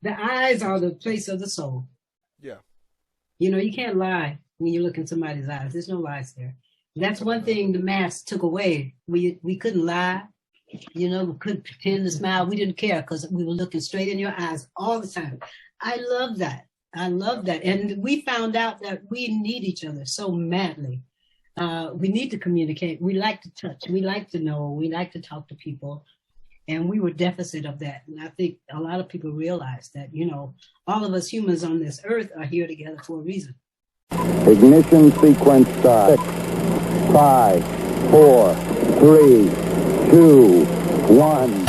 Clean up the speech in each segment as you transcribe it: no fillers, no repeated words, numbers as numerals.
The eyes are the place of the soul. Yeah. You know, you can't lie when you look in somebody's eyes. There's no lies there. That's one thing the mask took away. We couldn't lie. You know, we couldn't pretend to smile. We didn't care because we were looking straight in your eyes all the time. I love that. I love that. And we found out that we need each other so madly. We need to communicate. We like to touch. We like to know. We like to talk to people. And we were deficit of that. And I think a lot of people realize that, you know, all of us humans on this earth are here together for a reason. Ignition sequence start. 6, 5, 4, 3, 2, 1.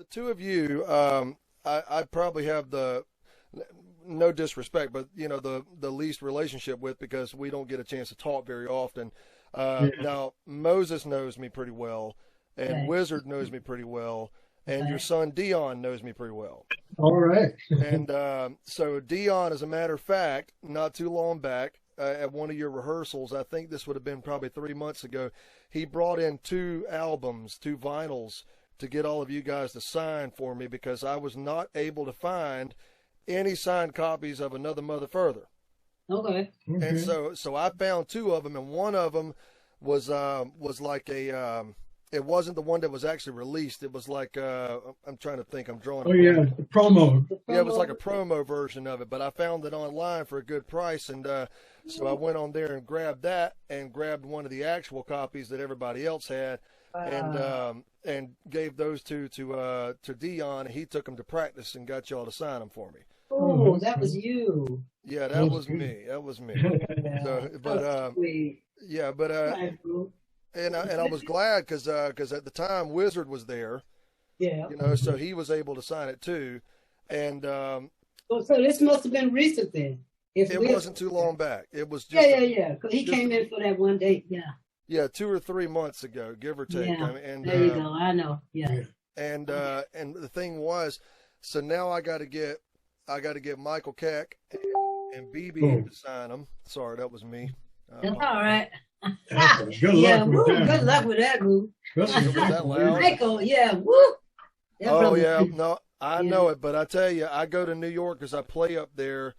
Two of you, I probably have the, no disrespect, but you know, the least relationship with, because we don't get a chance to talk very often. Now Moses knows me pretty well, and Wizard knows me pretty well, and your son Dion knows me pretty well. All right. And so Dion, as a matter of fact, not too long back, at one of your rehearsals, I think this would have been probably 3 months ago, he brought in 2 albums, 2 vinyls, to get all of you guys to sign for me, because I was not able to find any signed copies of Another Mother Further. Okay. And so I found 2 of them, and one of them was like a, it wasn't the one that was actually released. It was like, I'm trying to think, I'm drawing. Oh yeah, the promo. Yeah, it was like a promo version of it, but I found it online for a good price, and so I went on there and grabbed that, and grabbed one of the actual copies that everybody else had. And gave those 2 to Dion, and he took them to practice and got y'all to sign them for me. Oh, that was you. Yeah, that was me. That was me. So, but yeah, but and I was glad because at the time Wizard was there. Yeah. You know, so he was able to sign it too, and so this must have been recent then. It wasn't too long back. It was just yeah. He came in for that one day. Yeah. Yeah, 2 or 3 months ago, give or take. Yeah, and there you go. I know. Yeah. And the thing was, so now I got to get Michael Keck and BB to sign them. Sorry, that was me. That's all right. Good luck with that. Good luck with that, boo. Was that loud? Michael, yeah, woo. Oh yeah, no, I know it, but I tell you, I go to New York because I play up there,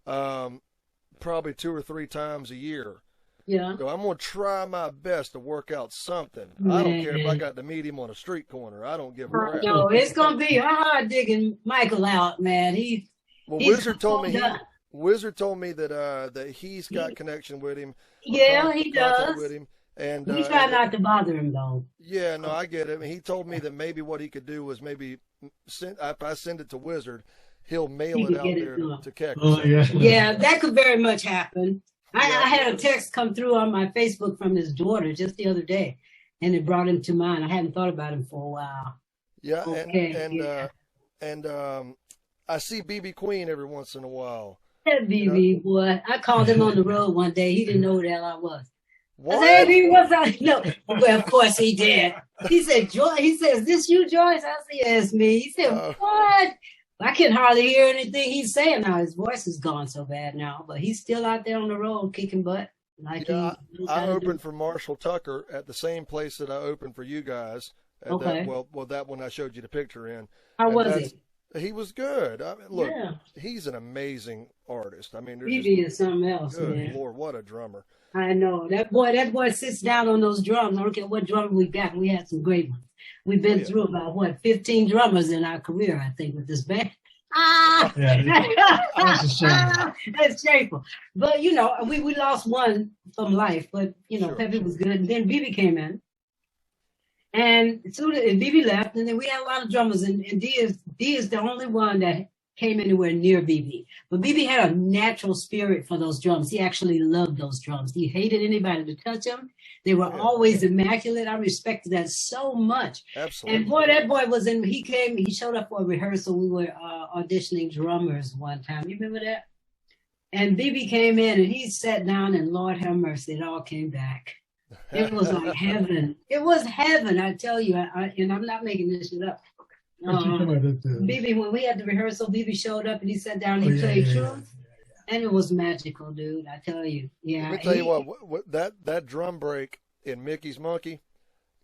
probably 2 or 3 times a year. Yeah. So I'm going to try my best to work out something. I don't care if I got to meet him on a street corner. I don't give a crap. No, it's going to be hard digging Michael out, man. Wizard told me that he's got connection with him. Yeah, he does. With him. And we try not to bother him, though. Yeah, no, I get it. He told me that maybe what he could do was maybe if I send it to Wizard, he'll mail it out there to Keck. Oh, yeah. Yeah, that could very much happen. I had a text come through on my Facebook from his daughter just the other day, and it brought him to mind. I hadn't thought about him for a while. Yeah, and I see BB Queen every once in a while. That BB boy, I called him on the road one day. He didn't know who the hell I was. What? I said, hey, BB, what's up? No, well, of course he did. He said, Joyce. He said, is this you, Joyce? I said, yeah, it's me. He said, what? I can hardly hear anything he's saying now. His voice is gone so bad now, but he's still out there on the road kicking butt. Like I opened for Marshall Tucker at the same place that I opened for you guys. Okay. That one I showed you the picture in. How was he? He was good. I mean, look, he's an amazing artist. I mean, BB is something else, good man. Lord, what a drummer. I know. That boy sits down on those drums. I don't care what drummer we got. We had some great ones. We've been through about, 15 drummers in our career, I think, with this band. That's a shame. That's shameful. But, you know, we lost one from life, but, you know, Pepe was good. And then BB came in. And BB left, and then we had a lot of drummers, and D is the only one that came anywhere near BB. But BB had a natural spirit for those drums. He actually loved those drums. He hated anybody to touch them. They were always immaculate. I respected that so much. Absolutely. And boy, that boy was in, he showed up for a rehearsal. We were auditioning drummers one time. You remember that? And BB came in and he sat down and Lord have mercy, it all came back. It was like heaven. It was heaven, I tell you. And I'm not making this shit up. BB, when we had the rehearsal, BB showed up and he sat down and he played Truth. And it was magical, dude. I tell you. Yeah. Let me tell you what that drum break in Mickey's Monkey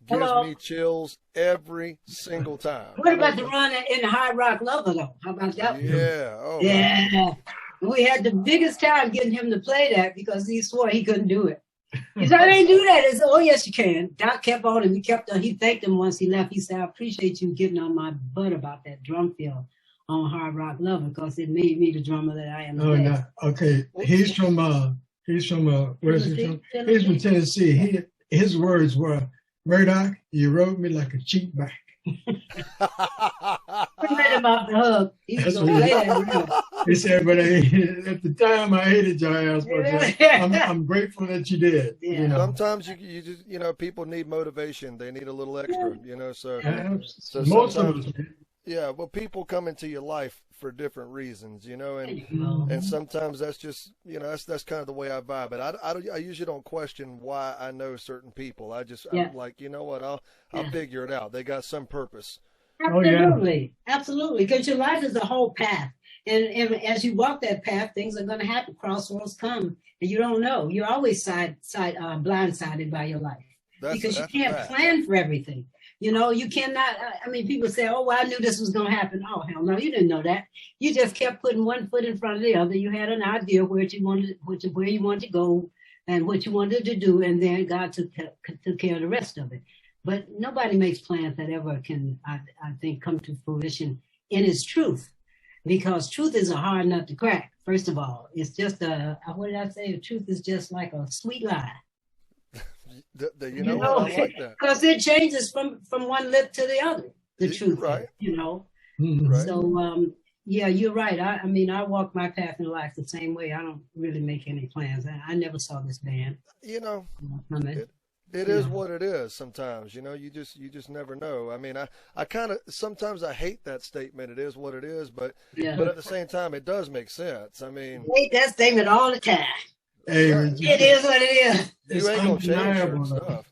gives me chills every single time. What about the run in the Hard Rock Lover, though? How about that one? Yeah. Oh, yeah. We had the biggest time getting him to play that because he swore he couldn't do it. He said, I didn't do that. I said, oh, yes, you can. Doc kept on him. He thanked him once he left. He said, I appreciate you getting on my butt about that drum fill on Hard Rock Lover because it made me the drummer that I am today. No. Okay. He's from where's he from? He's from Tennessee. His words were, Murdock, you wrote me like a cheap back. We read about the hug. He was gonna play that. He said, but at the time I hated your ass, but I'm grateful that you did. Yeah. You know? Sometimes you just people need motivation. They need a little extra, so most of us. Yeah, well, people come into your life for different reasons, and sometimes that's just, that's kind of the way I vibe. But I usually don't question why I know certain people. I'm like, you know what, I'll figure it out. They got some purpose. Absolutely, absolutely. Because your life is a whole path, and as you walk that path, things are going to happen. Crossroads come, and you don't know. You're always blindsided by your life because you can't plan for everything. You cannot, people say, oh, well, I knew this was going to happen. Oh, hell no, you didn't know that. You just kept putting one foot in front of the other. You had an idea where you wanted to go and what you wanted to do, and then God took care of the rest of it. But nobody makes plans that ever can, I think, come to fruition in its truth, because truth is a hard nut to crack, first of all. It's just what did I say? The truth is just like a sweet lie. I like that. Because it changes from one lip to the other, the truth, right? Right. So, you're right. I walk my path in life the same way. I don't really make any plans. I never saw this band. It is what it is sometimes, you just never know. I kind of, sometimes I hate that statement. It is what it is, but at the same time, it does make sense. I hate that statement all the time. Hey, it is what it is. It's undeniable.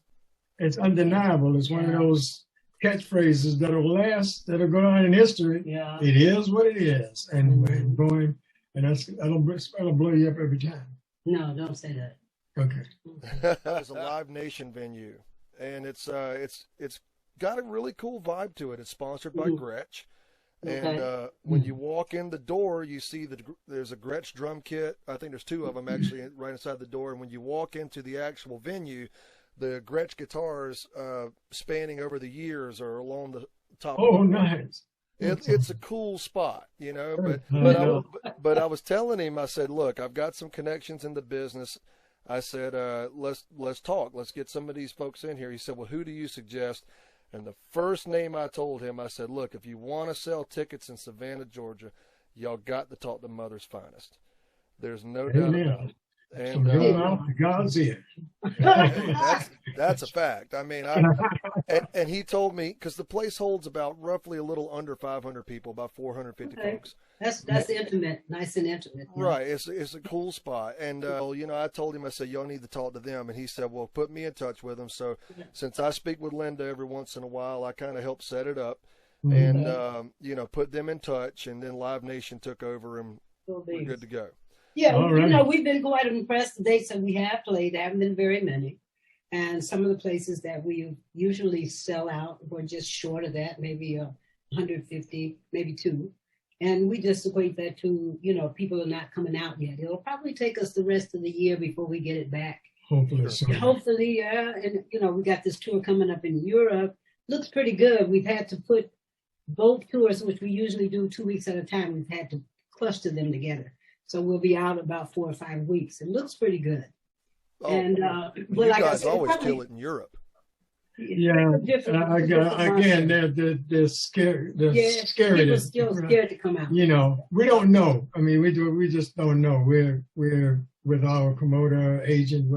It's undeniable. It's one of those catchphrases that'll go down in history. Yeah. It is what it is. And that'll blow you up every time. No, don't say that. Okay. It's a Live Nation venue, and it's got a really cool vibe to it. It's sponsored by Gretsch. And when you walk in the door, you see there's a Gretsch drum kit. I think there's two of them actually right inside the door. And when you walk into the actual venue, the Gretsch guitars spanning over the years are along the top. Oh, nice. It's a cool spot, But I was telling him, I said, look, I've got some connections in the business. I said, let's talk. Let's get some of these folks in here. He said, well, who do you suggest? And the first name I told him, I said, look, if you want to sell tickets in Savannah, Georgia, y'all got to talk to Mother's Finest. There's no doubt about it. And God's ear. That's a fact. And he told me, because the place holds about roughly a little under 500 people, about 450 folks. That's intimate, nice and intimate. Right, it's a cool spot. And I told him, I said, y'all need to talk to them. And he said, well, put me in touch with them. So since I speak with Linda every once in a while, I kind of help set it up and put them in touch. And then Live Nation took over, and we're good to go. Yeah, we've been quite impressed. The dates that we have played, there haven't been very many. And some of the places that we usually sell out were just short of that, maybe 150, maybe 2. And we just equate that to, people are not coming out yet. It'll probably take us the rest of the year before we get it back. Hopefully so. Hopefully, and, we got this tour coming up in Europe. Looks pretty good. We've had to put both tours, which we usually do 2 weeks at a time, we've had to cluster them together. So we'll be out about 4 or 5 weeks. It looks pretty good. Oh, and you guys always kill it in Europe. Yeah, again, they're scared. They're scary. People still scared to come out. You know, we don't know. I mean, we just don't know. We're with our promoter, agent,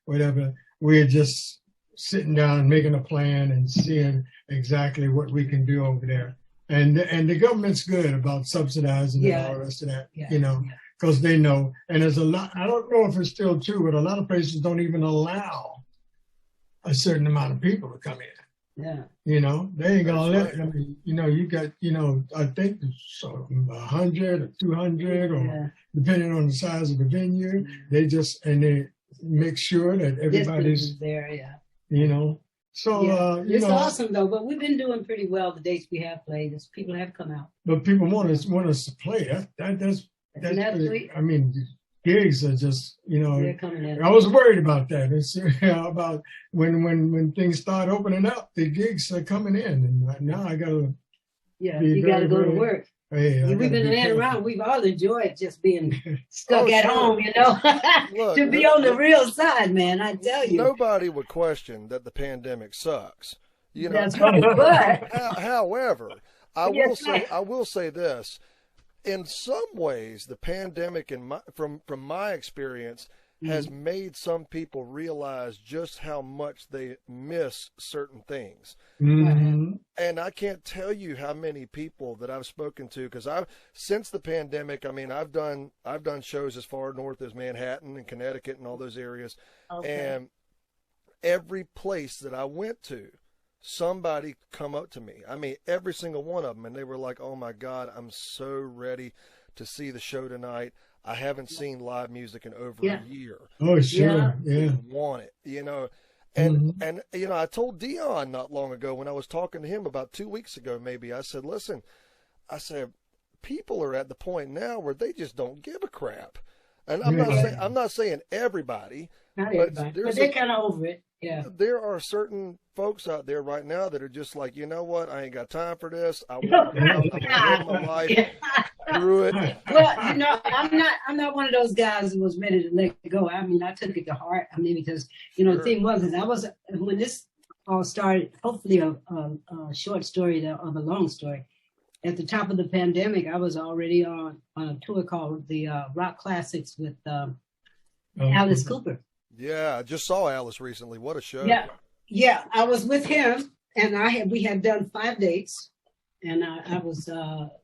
whatever. We're just sitting down, making a plan, and seeing exactly what we can do over there. And the government's good about subsidizing and all the rest of that. You know, because they know. And there's a lot. I don't know if it's still true, but a lot of places don't even allow a certain amount of people to come in. Yeah. You know, they ain't gonna let. I mean, you know, you got, you know, I think so 100 or 200 or depending on the size of the venue, they make sure that everybody's there. Yeah. You know, so it's awesome though. But we've been doing pretty well the dates we have played. People have come out. But people want us to play. That's pretty, I mean, gigs are just, you know, they're coming in. I was worried about that. It's about when things start opening up, the gigs are coming in, and now I gotta. Yeah, you gotta go to work. Hey, we've been laying around. We've all enjoyed just being stuck at home, you know. Look, to be on the real side, man, I tell you. Nobody would question that the pandemic sucks. You know. That's right. But however, I will say this. In some ways, the pandemic, from my experience, has made some people realize just how much they miss certain things. Mm-hmm. And I can't tell you how many people that I've spoken to, because since the pandemic, I mean, I've done shows as far north as Manhattan and Connecticut and all those areas, and every place that I went to, somebody come up to me. I mean, every single one of them, and they were like, "Oh my God, I'm so ready to see the show tonight. I haven't seen live music in over a year. Oh, sure, yeah. I want it, you know." And and you know, I told Dion not long ago when I was talking to him about 2 weeks ago, maybe. I said, "Listen," I said, "people are at the point now where they just don't give a crap." And I'm not saying everybody, but they're kind of over it. Yeah. There are certain folks out there right now that are just like, you know what? I ain't got time for this. I'm gonna live my life through it. Well, you know, I'm not one of those guys who was ready to let it go. I mean, I took it to heart. I mean, because, you know, the thing was, when this all started, hopefully a short story of a long story. At the top of the pandemic, I was already on a tour called the Rock Classics with Alice Cooper. Yeah, I just saw Alice recently. What a show! Yeah, I was with him, and we had done 5 dates, and I was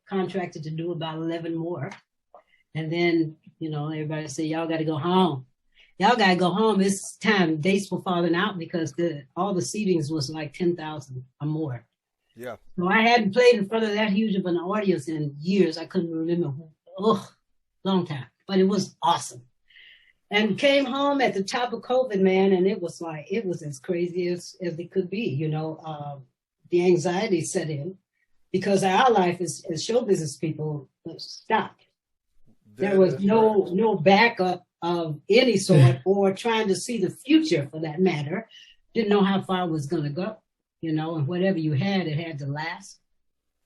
contracted to do about 11 more. And then, you know, everybody said, "Y'all got to go home. Y'all got to go home. It's time." Dates were falling out because all the seatings was like 10,000 or more. Yeah. So I hadn't played in front of that huge of an audience in years. I couldn't remember. Long time, but it was awesome. And came home at the top of COVID, man, and it was as crazy as it could be, you know. The anxiety set in because our life as show business people stopped. There was no backup of any sort or trying to see the future for that matter. Didn't know how far it was going to go, you know, and whatever you had, it had to last.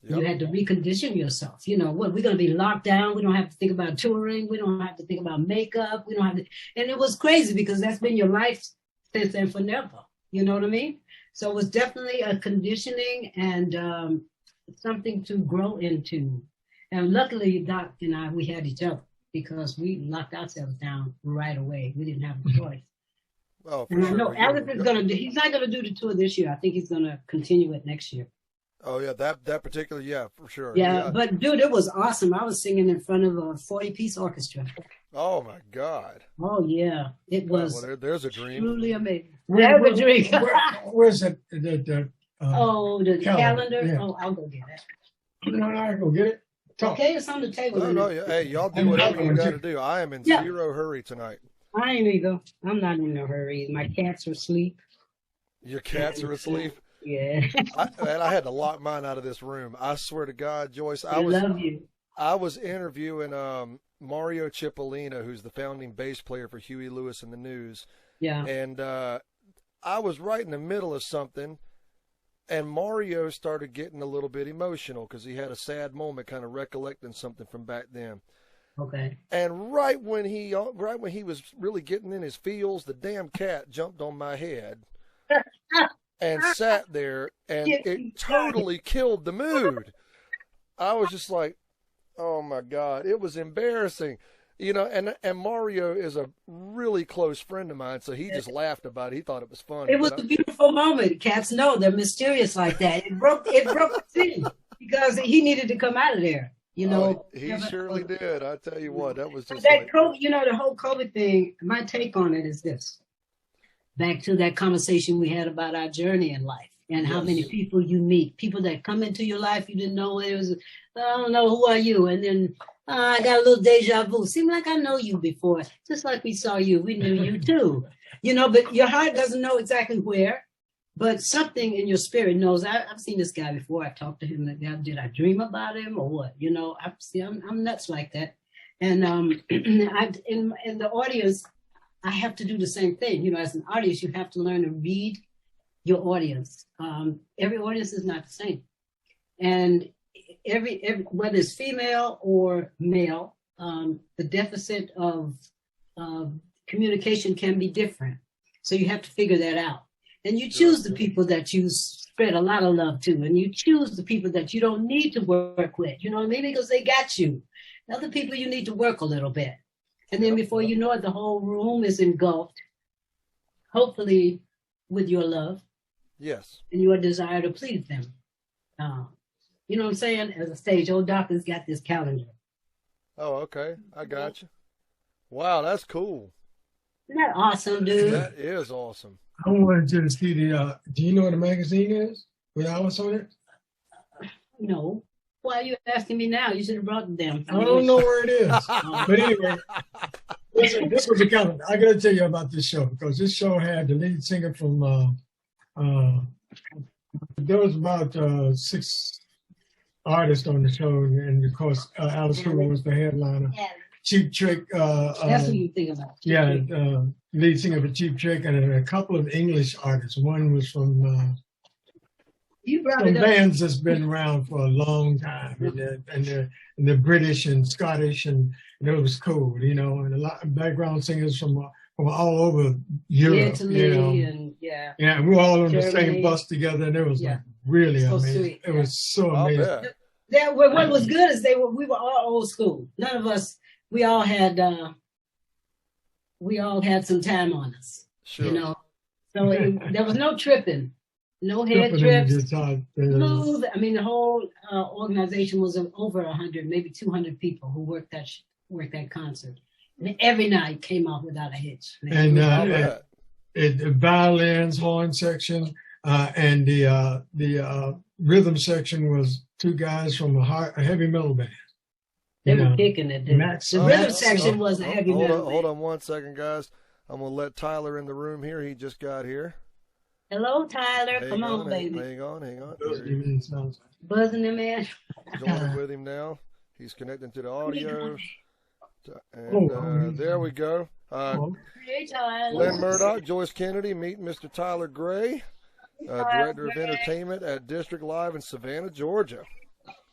Yep. You had to recondition yourself. You know, we're going to be locked down. We don't have to think about touring. We don't have to think about makeup. We don't have to. And it was crazy because that's been your life since then for never. You know what I mean? So it was definitely a conditioning and something to grow into. And luckily, Doc and I, we had each other because we locked ourselves down right away. We didn't have a choice. Oh, and I know Alex is going to he's not going to do the tour this year. I think he's going to continue it next year. Oh, yeah, that particular, for sure. Yeah, but dude, it was awesome. I was singing in front of a 40-piece orchestra. Oh, my God. Oh, yeah. It was there's a dream. Truly amazing. There's a dream. Where's it? The calendar? Yeah. Oh, I'll go get it. No, I go get it. Talk. Okay, it's on the table. No, hey, y'all do whatever you got to do. I am in zero hurry tonight. I ain't either. I'm not in a hurry. My cats are asleep. Your cats are asleep? Yeah. I had to lock mine out of this room. I swear to God, Joyce. I love you. I was interviewing Mario Cipollina, who's the founding bass player for Huey Lewis and the News. Yeah. And I was right in the middle of something, and Mario started getting a little bit emotional because he had a sad moment, kind of recollecting something from back then. Okay. And right when he was really getting in his feels, the damn cat jumped on my head. and sat there, and it totally killed the mood. I was just like, oh my God, it was embarrassing. You know, and Mario is a really close friend of mine, so he just laughed about it. He thought it was funny. It was a beautiful moment. Cats know they're mysterious like that. It broke the scene because he needed to come out of there. You know, he surely did. I tell you what, that was just that COVID, you know, the whole COVID thing. My take on it is this: back to that conversation we had about our journey in life and how many people you meet, people that come into your life you didn't know it was. I don't know, who are you, and then. I got a little deja vu. Seemed like I know you before. Just like we saw you, we knew you too. You know, but your heart doesn't know exactly where, but something in your spirit knows. I've seen this guy before. I talked to him. Did I dream about him or what? You know, I'm nuts like that. And in the audience, I have to do the same thing. You know, as an artist, you have to learn to read your audience. Every audience is not the same. And every whether it's female or male, the deficit of communication can be different. So you have to figure that out. And you choose the people that you spread a lot of love to, and you choose the people that you don't need to work with, you know what I mean? Because they got you. The other people you need to work a little bit. And then before you know it, the whole room is engulfed, hopefully with your love. Yes. And your desire to please them. You know what I'm saying? As a stage, old Doc's got this calendar. Oh, okay. I got you. Wow, that's cool. Isn't that awesome, dude? That is awesome. I wanted you to see the, do you know what a magazine is with Alice on it? No. Why are you asking me now? You should have brought them. I don't know where it is. But anyway, this was a calendar. I got to tell you about this show because this show had the lead singer from, there was about 6 artists on the show, and of course, Alice Cooper was the headliner. Yeah. Cheap Trick. That's what you think about. Yeah, lead singer for Cheap Trick, and a couple of English artists. One was from some bands that's been around for a long time, and they're British and Scottish, and it was cool, you know. And a lot of background singers from all over Europe, Italy, you know. And yeah, we were all on the same bus together, and it was like really amazing. Sweet. It was so amazing. What was good is we were all old school. None of us. We all had some time on us, you know. So there was no tripping, no head trips, smooth. I mean, the whole organization was of over 100, maybe 200 people who worked that concert, and every night came out without a hitch. And the violins, horn section, and the rhythm section was 2 guys from a heavy metal band. They were kicking it. The rhythm section was a heavy metal. Hold on 1 second, guys. I'm going to let Tyler in the room here. He just got here. Hello, Tyler. Come on, baby. Hang on. Buzzing him in. Joining with him now. He's connecting to the audio. And there we go. Hey, Tyler. Glenn Murdock, Joyce Kennedy, meeting Mr. Tyler Gray, Director of Entertainment at District Live in Savannah, Georgia.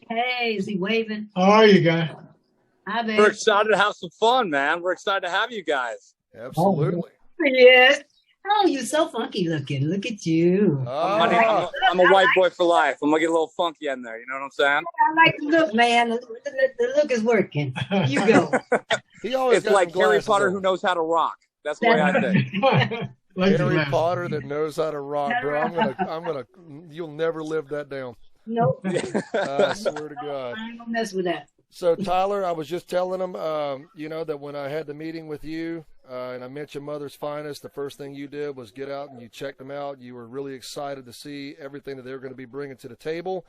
Hey, is he waving? How are you, guys? Hi, baby. We're excited to have some fun, man. We're excited to have you guys. Absolutely. Yes. Oh, you're so funky looking. Look at you. I'm a white boy for life. I'm going to get a little funky in there. You know what I'm saying? I like the look, man. The look is working. You go. It's like Harry Potter who knows how to rock. That's the way I think. Harry Potter that knows how to rock, bro. I'm gonna. You'll never live that down. Nope. I swear to God. I ain't gonna mess with that. So Tyler, I was just telling him, you know, that when I had the meeting with you, and I mentioned Mother's Finest, the first thing you did was get out and you checked them out. You were really excited to see everything that they were going to be bringing to the table.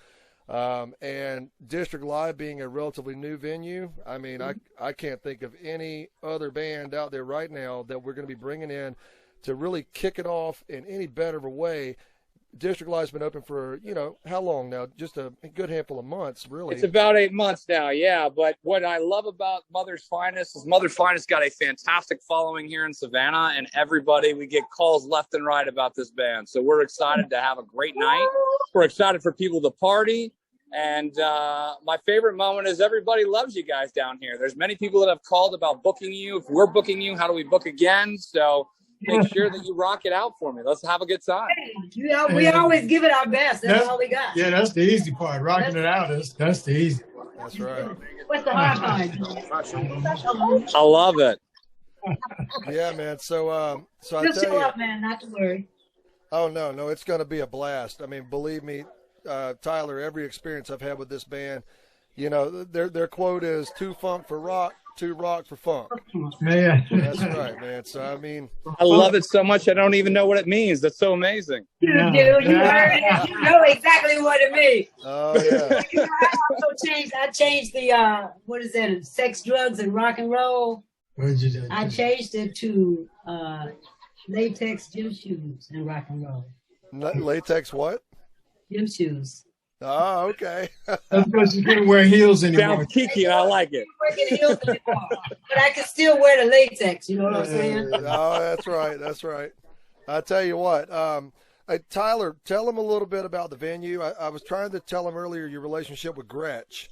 And District Live being a relatively new venue, I mean, I can't think of any other band out there right now that we're going to be bringing in to really kick it off in any better of a way. District Live's been open for, you know, how long now? Just a good handful of months, really. It's about 8 months now, yeah. But what I love about Mother's Finest is Mother's Finest got a fantastic following here in Savannah, and we get calls left and right about this band. So we're excited to have a great night. We're excited for people to party. And my favorite moment is everybody loves you guys down here. There's many people that have called about booking you. If we're booking you, how do we book again? So make sure that you rock it out for me. Let's have a good time. We always give it our best. That's all we got. Yeah, that's the easy part. Rocking it out that's the easy part. That's right. What's the hard part? I love it. Yeah, man. So I Just tell show you. up, man. Not to worry. Oh no, it's going to be a blast. I mean, believe me, Tyler. Every experience I've had with this band, you know, their quote is "too funk for rock, too rock for funk." Man. That's right, man. So I mean, I love it so much I don't even know what it means. That's so amazing. You do. You heard it. You know exactly what it means. oh yeah, You know, I changed the what is that? Sex, drugs, and rock and roll. What did you do? I changed it to latex gym shoes and rock and roll. latex what? Gym shoes. Oh, okay. That's because you can't wear heels anymore. Sounds kiki, and I like it. Working heels anymore, but I can still wear the latex. You know what I'm saying? Oh, that's right. That's right. I tell you what, hey, Tyler, tell them a little bit about the venue. I was trying to tell them earlier your relationship with Gretsch.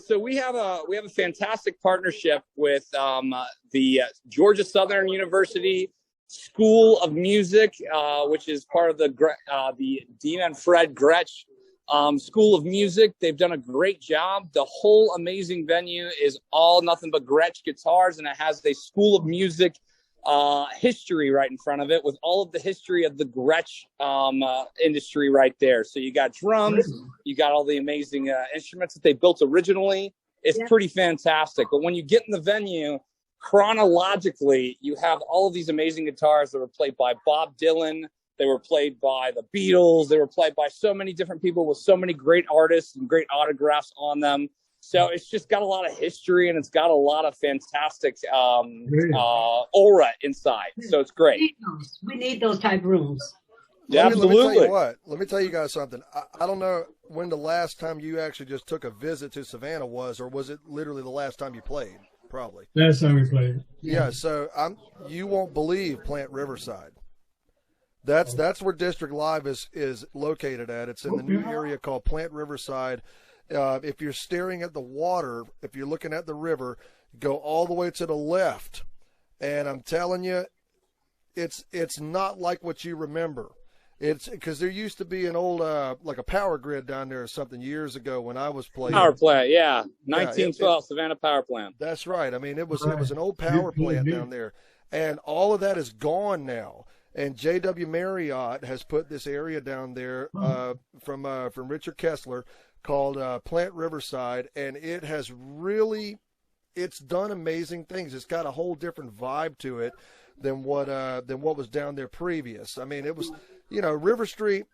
So we have a fantastic partnership with the Georgia Southern University School of Music, which is part of the Dean and Fred Gretsch School of Music. They've done a great job. The whole amazing venue is all nothing but Gretsch guitars, and it has a School of Music history right in front of it with all of the history of the Gretsch industry right there. So you got drums, you got all the amazing instruments that they built originally. It's pretty fantastic. But when you get in the venue, chronologically, you have all of these amazing guitars that were played by Bob Dylan. They were played by the Beatles. They were played by so many different people with so many great artists and great autographs on them. So it's just got a lot of history, and it's got a lot of fantastic aura inside. So it's great. We need those type rooms. Yeah, absolutely. Let me tell you what. Let me tell you guys something. I don't know when the last time you actually just took a visit to Savannah was, or was it literally the last time you played? Probably. Last time we played. Yeah. So you won't believe Plant Riverside. That's where District Live is located at. It's in the new area called Plant Riverside. If you're staring at the water, if you're looking at the river, go all the way to the left, and I'm telling you, it's not like what you remember. It's because there used to be an old like a power grid down there or something years ago when I was playing. Power plant, yeah, 1912 Savannah power plant. That's right. I mean, it was an old power plant down there, and all of that is gone now. And J.W. Marriott has put this area down there from Richard Kessler called Plant Riverside, and it has really, it's done amazing things. It's got a whole different vibe to it than what was down there previous. I mean, it was, River Street.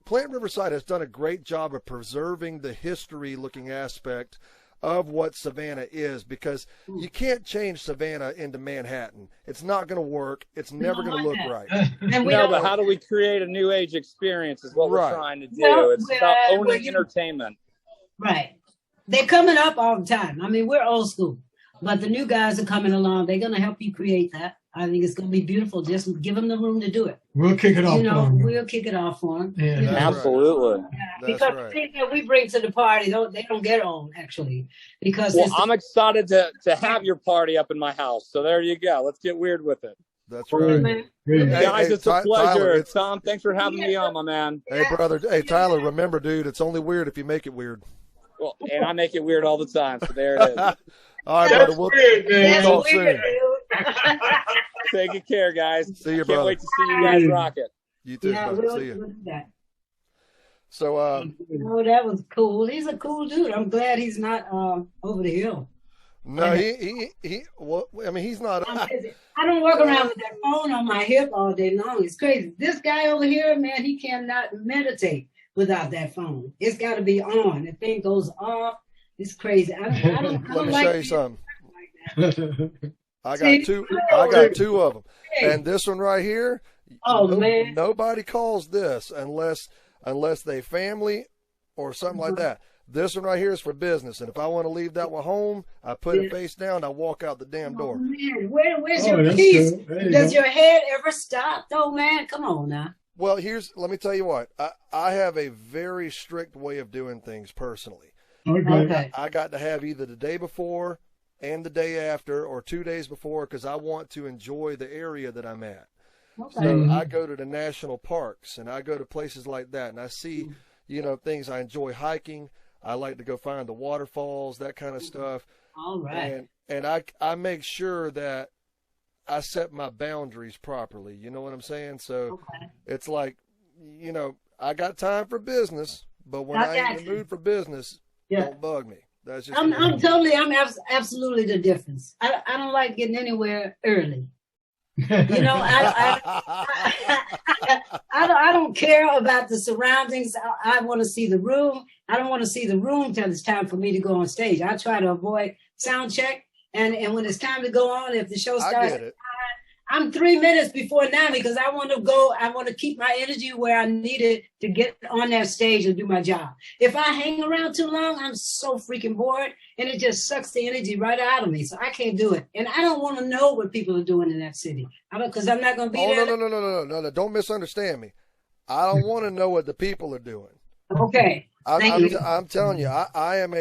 Plant Riverside has done a great job of preserving the history-looking aspect of what Savannah is, because you can't change Savannah into Manhattan. It's not going to work. It's never going to look right. But how do we create a new age experience is what we're trying to do. It's about owning entertainment. Right. They're coming up all the time. I mean, we're old school, but the new guys are coming along. They're going to help you create that. I think it's going to be beautiful. Just give them the room to do it. We'll kick it off for them. We'll kick it off for them. Yeah, absolutely. Yeah, because the things that we bring to the party, they don't get on, actually. Because I'm excited to have your party up in my house. So there you go. Let's get weird with it. That's right. Guys, it's a pleasure. Tyler, Tom, thanks for having me on, my man. Hey, brother. Hey, Tyler, remember, dude, it's only weird if you make it weird. Well, and I make it weird all the time, so there it is. All right, brother. We'll talk soon. Take good care, guys. See you, Can't brother. wait to see you guys rock it. You too, brother. See you. So, that was cool. He's a cool dude. I'm glad he's not over the hill. No, he's not. I don't walk around with that phone on my hip all day long. It's crazy. This guy over here, man, he cannot meditate without that phone. It's got to be on. If thing goes off, it's crazy. I don't Let me like show you something. I got two of them, and this one right here. Oh man! Nobody calls this unless they family or something like that. This one right here is for business, and if I want to leave that one home, I put it face down. I walk out the damn door. Oh, man, where's your peace? Does your head ever stop? Oh man, come on now. Well, let me tell you what. I have a very strict way of doing things personally. Okay. I got to have either the day before and the day after or 2 days before because I want to enjoy the area that I'm at. Okay. So I go to the national parks and I go to places like that and I see, you know, things. I enjoy hiking. I like to go find the waterfalls, that kind of stuff. All right. And I make sure that I set my boundaries properly. You know what I'm saying? So it's like, you know, I got time for business, but when I ain't in the mood for business, don't bug me. That's just I'm absolutely the difference. I don't like getting anywhere early. You know, I don't care about the surroundings. I want to see the room. I don't want to see the room till it's time for me to go on stage. I try to avoid sound check. And when it's time to go on, if the show starts, I'm 3 minutes before now because I want to go. I want to keep my energy where I need it to get on that stage and do my job. If I hang around too long, I'm so freaking bored, and it just sucks the energy right out of me. So I can't do it. And I don't want to know what people are doing in that city because I'm not going to be there. No. Don't misunderstand me. I don't want to know what the people are doing. Okay. I'm telling you, I am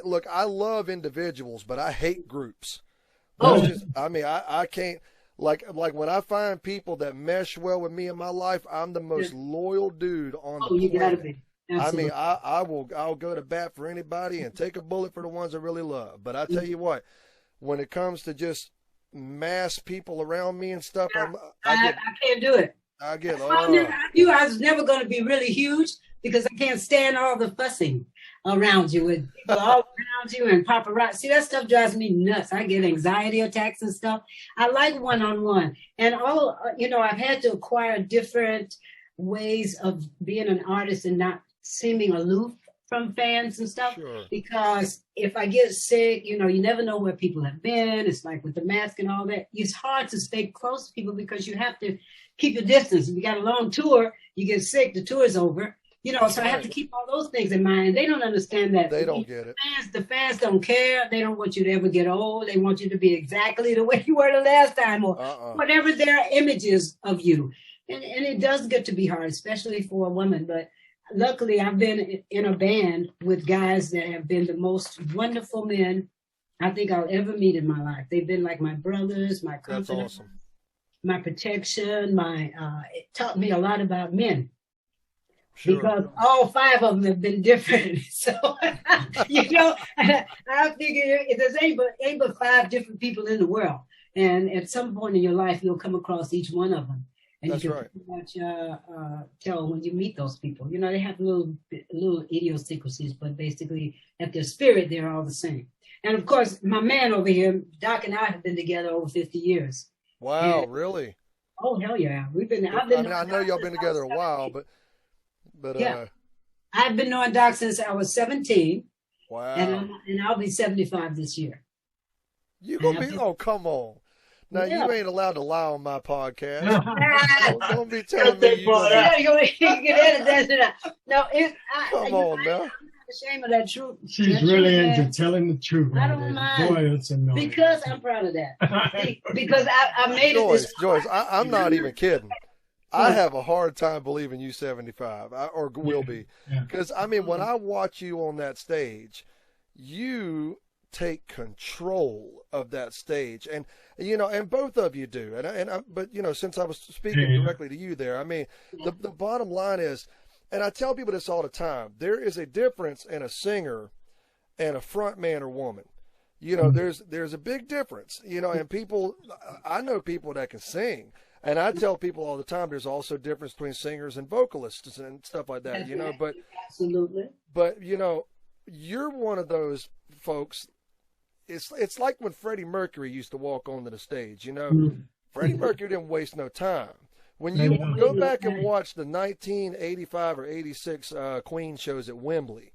look, I love individuals, but I hate groups. I can't. Like when I find people that mesh well with me in my life, I'm the most loyal dude on the planet. You gotta be. Absolutely. I mean, I'll go to bat for anybody and take a bullet for the ones I really love. But I tell you what, when it comes to just mass people around me and stuff, I can't do it. I was never going to be really huge because I can't stand all the fussing around you with people all around you and paparazzi. See, that stuff drives me nuts. I get anxiety attacks and stuff. I like one-on-one. And I've had to acquire different ways of being an artist and not seeming aloof from fans and stuff. Sure. Because if I get sick, you never know where people have been. It's like with the mask and all that. It's hard to stay close to people because you have to keep your distance. If you got a long tour, you get sick, the tour is over. So I have to keep all those things in mind. They don't understand that. They don't get it. The fans don't care. They don't want you to ever get old. They want you to be exactly the way you were the last time or whatever their image is of you. And it does get to be hard, especially for a woman. But luckily, I've been in a band with guys that have been the most wonderful men I think I'll ever meet in my life. They've been like my brothers, my confidants, my protection, it taught me a lot about men. Sure. Because all 5 of them have been different. So, I figure there's ain't but 5 different people in the world. And at some point in your life, you'll come across each one of them. And That's you can right. pretty much tell when you meet those people. They have little idiosyncrasies, but basically at their spirit, they're all the same. And of course, my man over here, Doc and I have been together over 50 years. Wow, really? Oh, hell yeah. I know y'all been together a while, but yeah. I've been knowing Doc since I was 17. Wow. And I'll be 75 this year. You gonna be? Oh, come on. Now, you ain't allowed to lie on my podcast. Don't be telling me you can edit that. No, come on now. I'm ashamed of that truth. She's really into telling the truth. I don't mind. Boy, it's annoying. Because I'm proud of that. Because I made it this Joyce, I'm not even kidding. I have a hard time believing you 75, or will be. Because, when I watch you on that stage, you take control of that stage. And, and both of you do. But, since I was speaking directly to you there, the bottom line is, and I tell people this all the time, there is a difference in a singer and a front man or woman. There's a big difference, and people, I know people that can sing. And I tell people all the time, there's also a difference between singers and vocalists and stuff like that, but absolutely. But, you're one of those folks. It's like when Freddie Mercury used to walk onto the stage, Freddie Mercury didn't waste no time. When you go back and watch the 1985 or 86 Queen shows at Wembley,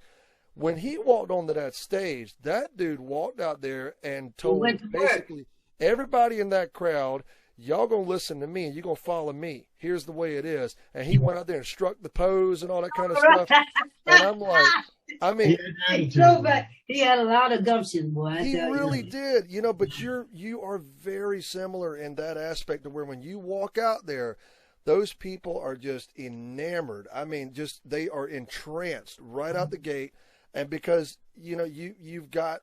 when he walked onto that stage, that dude walked out there and told basically everybody in that crowd, y'all gonna listen to me and you're gonna follow me. Here's the way it is. And he went out there and struck the pose and all that kind of stuff. And I'm like, he had a lot of gumption, boy. He really did, but you are very similar in that aspect of where when you walk out there, those people are just enamored. They are entranced right out the gate. And because, you've got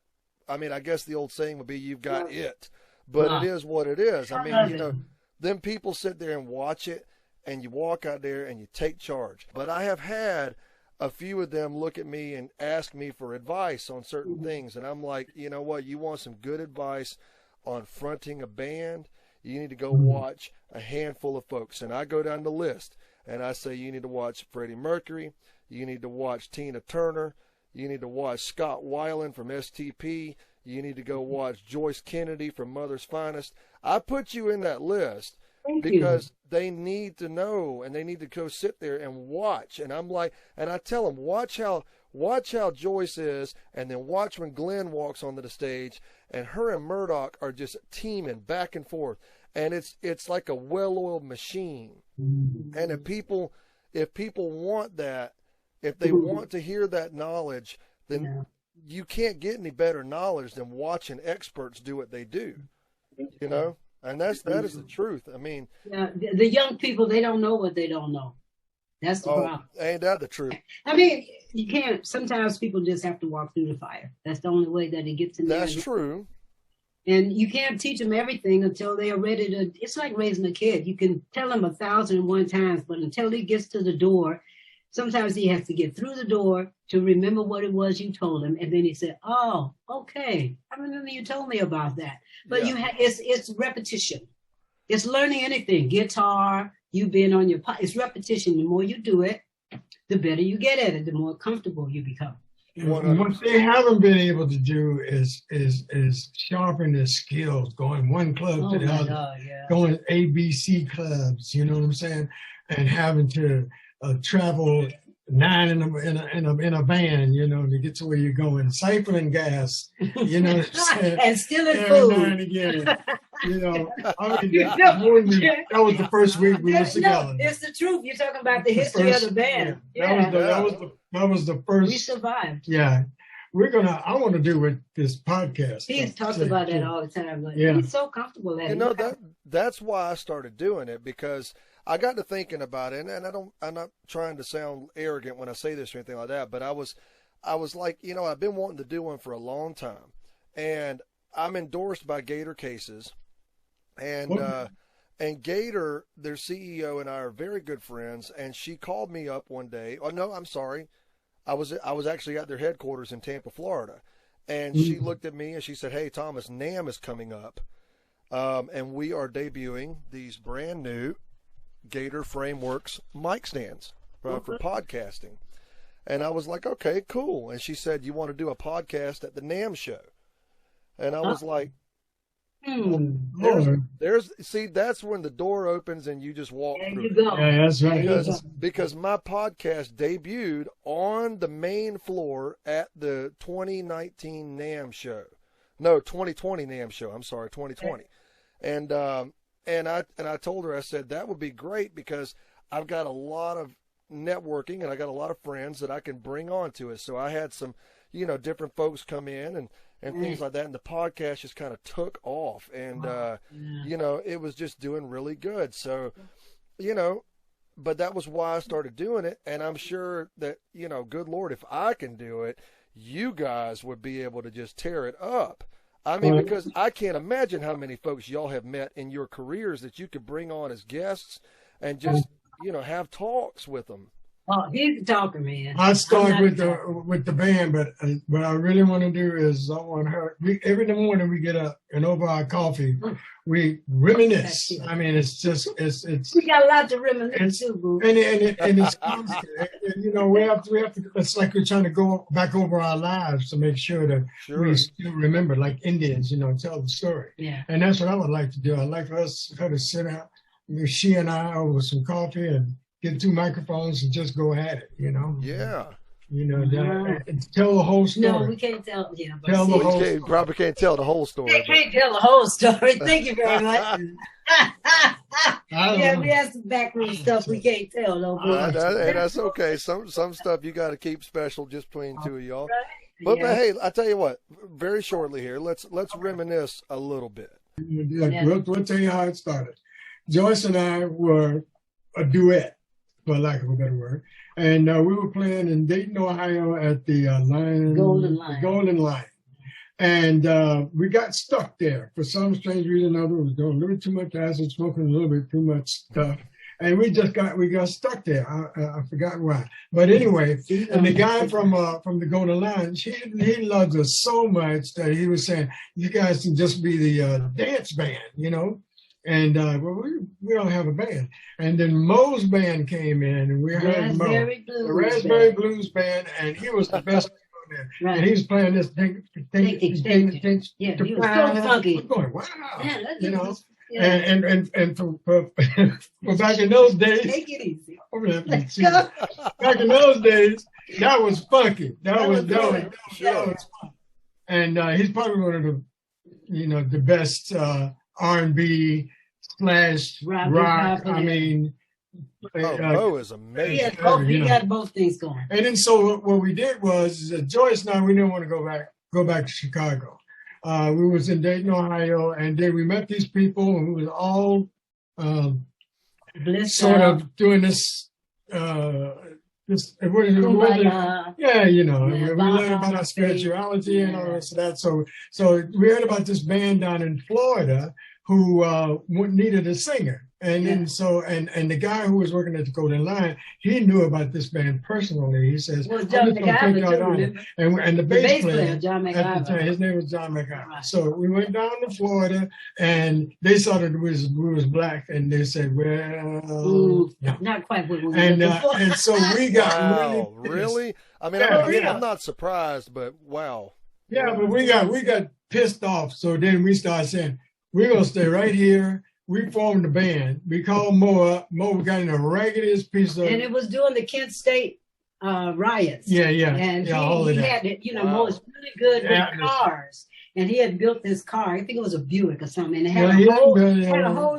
I mean, I guess the old saying would be, you've got it, but it is what it is. I mean, you know, then people sit there and watch it, and you walk out there and you take charge. But I have had a few of them look at me and ask me for advice on certain things. And I'm like, you know what? You want some good advice on fronting a band? You need to go watch a handful of folks. And I go down the list and I say, you need to watch Freddie Mercury. You need to watch Tina Turner. You need to watch Scott Weiland from STP. You need to go watch Joyce Kennedy from Mother's Finest. I put you in that list because they need to know, and they need to go sit there and watch. And I'm like, and I tell them, watch how Joyce is, and then watch when Glenn walks onto the stage, and her and Murdock are just teaming back and forth, and it's like a well-oiled machine. And if people want that, if they want to hear that knowledge, then you can't get any better knowledge than watching experts do what they do, you know? And that is the truth. I mean, the young people, they don't know what they don't know. That's the problem. Ain't that the truth? I mean, you can't. Sometimes people just have to walk through the fire. That's the only way that it gets in there. That's true. And you can't teach them everything until they are ready to. It's like raising a kid. You can tell him 1,001 times, but until he gets to the door, sometimes he has to get through the door to remember what it was you told him, and then he said, "Oh, okay, I remember you told me about that." But it's repetition. It's learning anything. Guitar, you've been on your it's repetition. The more you do it, the better you get at it. The more comfortable you become. What they haven't been able to do is sharpen their skills, going one club to the other, going ABC clubs. You know what I'm saying, and having to travel 9 in a van, you know, to get to where you're going, siphoning gas, you know what I'm saying? And stealing food. And again, you know, I mean, that was the first week we were together. It's the truth. You're talking about the history of the band. That was the first. We survived. Yeah. I want to do with this podcast. He's talked about that all the time. But he's so comfortable at it. You know, that's why I started doing it, because I got to thinking about it, and I'm not trying to sound arrogant when I say this or anything like that, but I was like, you know, I've been wanting to do one for a long time, and I'm endorsed by Gator Cases, and Gator, their CEO, and I are very good friends, and she called me up one day. Oh no, I'm sorry, I was actually at their headquarters in Tampa, Florida, and she looked at me and she said, "Hey Thomas, NAMM is coming up, and we are debuting these brand new Gator Frameworks mic stands for podcasting." And I was like, okay, cool. And she said, "You want to do a podcast at the NAMM show?" And I was like, see, that's when the door opens and you just walk through. You go. Yeah, that's right. Because my podcast debuted on the main floor at the 2019 NAMM show. No, 2020 NAMM show. I'm sorry, 2020. And I told her, I said, that would be great because I've got a lot of networking and I got a lot of friends that I can bring on to it. So I had some, you know, different folks come in and things like that. And the podcast just kind of took off and, you know, it was just doing really good. So, you know, but that was why I started doing it. And I'm sure that, you know, good Lord, if I can do it, you guys would be able to just tear it up. I mean, because I can't imagine how many folks y'all have met in your careers that you could bring on as guests and just, you know, have talks with them. Oh, he's a talker, man. I start with the band, but what I really want to do is I want her. Every morning we get up and over our coffee, we reminisce. I mean, it's We got a lot to reminisce too, boo. And it's constant. And, you know, we have to. It's like we're trying to go back over our lives to make sure that we still remember, like Indians, you know, tell the story. Yeah. And that's what I would like to do. I'd like her to sit out, she and I, over some coffee and get 2 microphones and just go at it, you know? Yeah. You know, and tell the whole story. No, we can't tell. Yeah, tell the whole story. Probably can't tell the whole story. We can't tell the whole story. Thank you very much. We have some backroom stuff we can't tell, though. And that's okay. Some stuff you got to keep special just between the 2 of y'all. Right. But hey, I tell you what, very shortly here, let's reminisce a little bit. We'll tell you how it started. Joyce and I were a duet, for lack of a better word. And we were playing in Dayton, Ohio at the Golden Line. Golden Line. And we got stuck there for some strange reason or other. We was doing a little too much acid, smoking a little bit too much stuff. And we got stuck there. I forgot why. But anyway, and the guy from the Golden Lounge, he loves us so much that he was saying, you guys can just be the dance band, you know? And well, we don't have a band. And then Mo's band came in, and we heard Mo, the Raspberry Blues Band, and he was the best. Right. And he was playing this thing. Yeah, he was so funky. We're going, wow, yeah, you know. Yeah. And for back in those days, take it easy. Back in those days, that was funky. That was fun. And he's probably one of the, you know, the best R&B / rock. I mean. Mo is amazing. He got both things going. And then so what we did was Joyce and I, we didn't want to go back to Chicago. We was in Dayton, Ohio, and then we met these people, and we was all sort of doing this. Yeah, you know, we learned about our spirituality and all this and that. So we heard about this band down in Florida who needed a singer. And then and the guy who was working at the Golden Line, he knew about this band personally. He says, well, John McIver, and the bass player John McIver. His name was John McIver. Right. So we went down to Florida, and they saw that we was black, and they said, well, no. Not quite what we were and so we got really? I mean, I'm not surprised, but wow. Yeah, but we got pissed off. So then we started saying, we're gonna stay right here. We formed a band. We called Mo up. Mo got in the raggediest piece of... And it was during the Kent State riots. Yeah. And he had it, you know, Mo was really good with cars. And he had built this car. I think it was a Buick or something. And it had a hole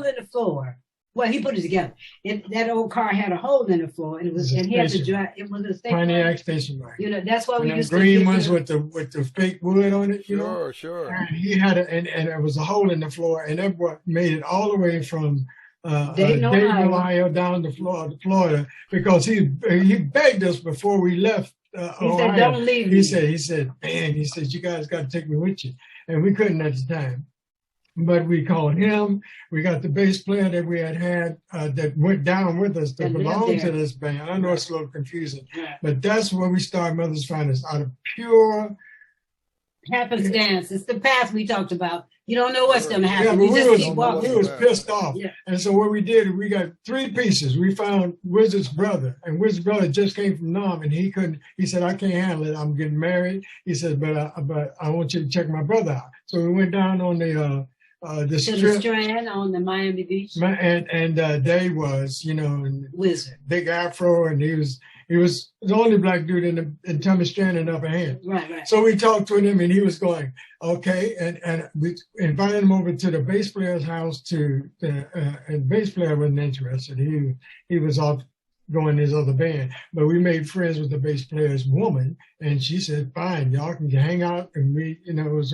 in the floor. Well, he put it together. That old car had a hole in the floor, and he had to drive. It was a station. Pontiac station wagon. You know, that's why we used to green ones with the fake wood on it. You know? Sure. And he had and there was a hole in the floor, and that made it all the way from Dayton, Ohio, down to Florida, because he begged us before we left. He said, "Don't leave me." He said, man, you guys got to take me with you, and we couldn't at the time. But we called him. We got the bass player that we had that went down with us that belonged to this band. I know it's a little confusing, but that's where we started Mother's Finest, out of pure happenstance. It's the path we talked about. You don't know what's going to happen. Yeah, but we was pissed off. Yeah. And so what we did, we got 3 pieces. We found Wizard's brother, and Wizard's brother just came from Nam, and he said, I can't handle it. I'm getting married. He said, but I want you to check my brother out. So we went down on the Strand on the Miami Beach. And Dave was, you know, Wizard, big afro, and he was the only black dude in Thomas Strand in Upper Hand. Right. So we talked to him, and he was going, okay, and we invited him over to the bass player's house and the bass player wasn't interested. He was off going his other band, but we made friends with the bass player's woman, and she said, fine, y'all can hang out, and we, you know, it was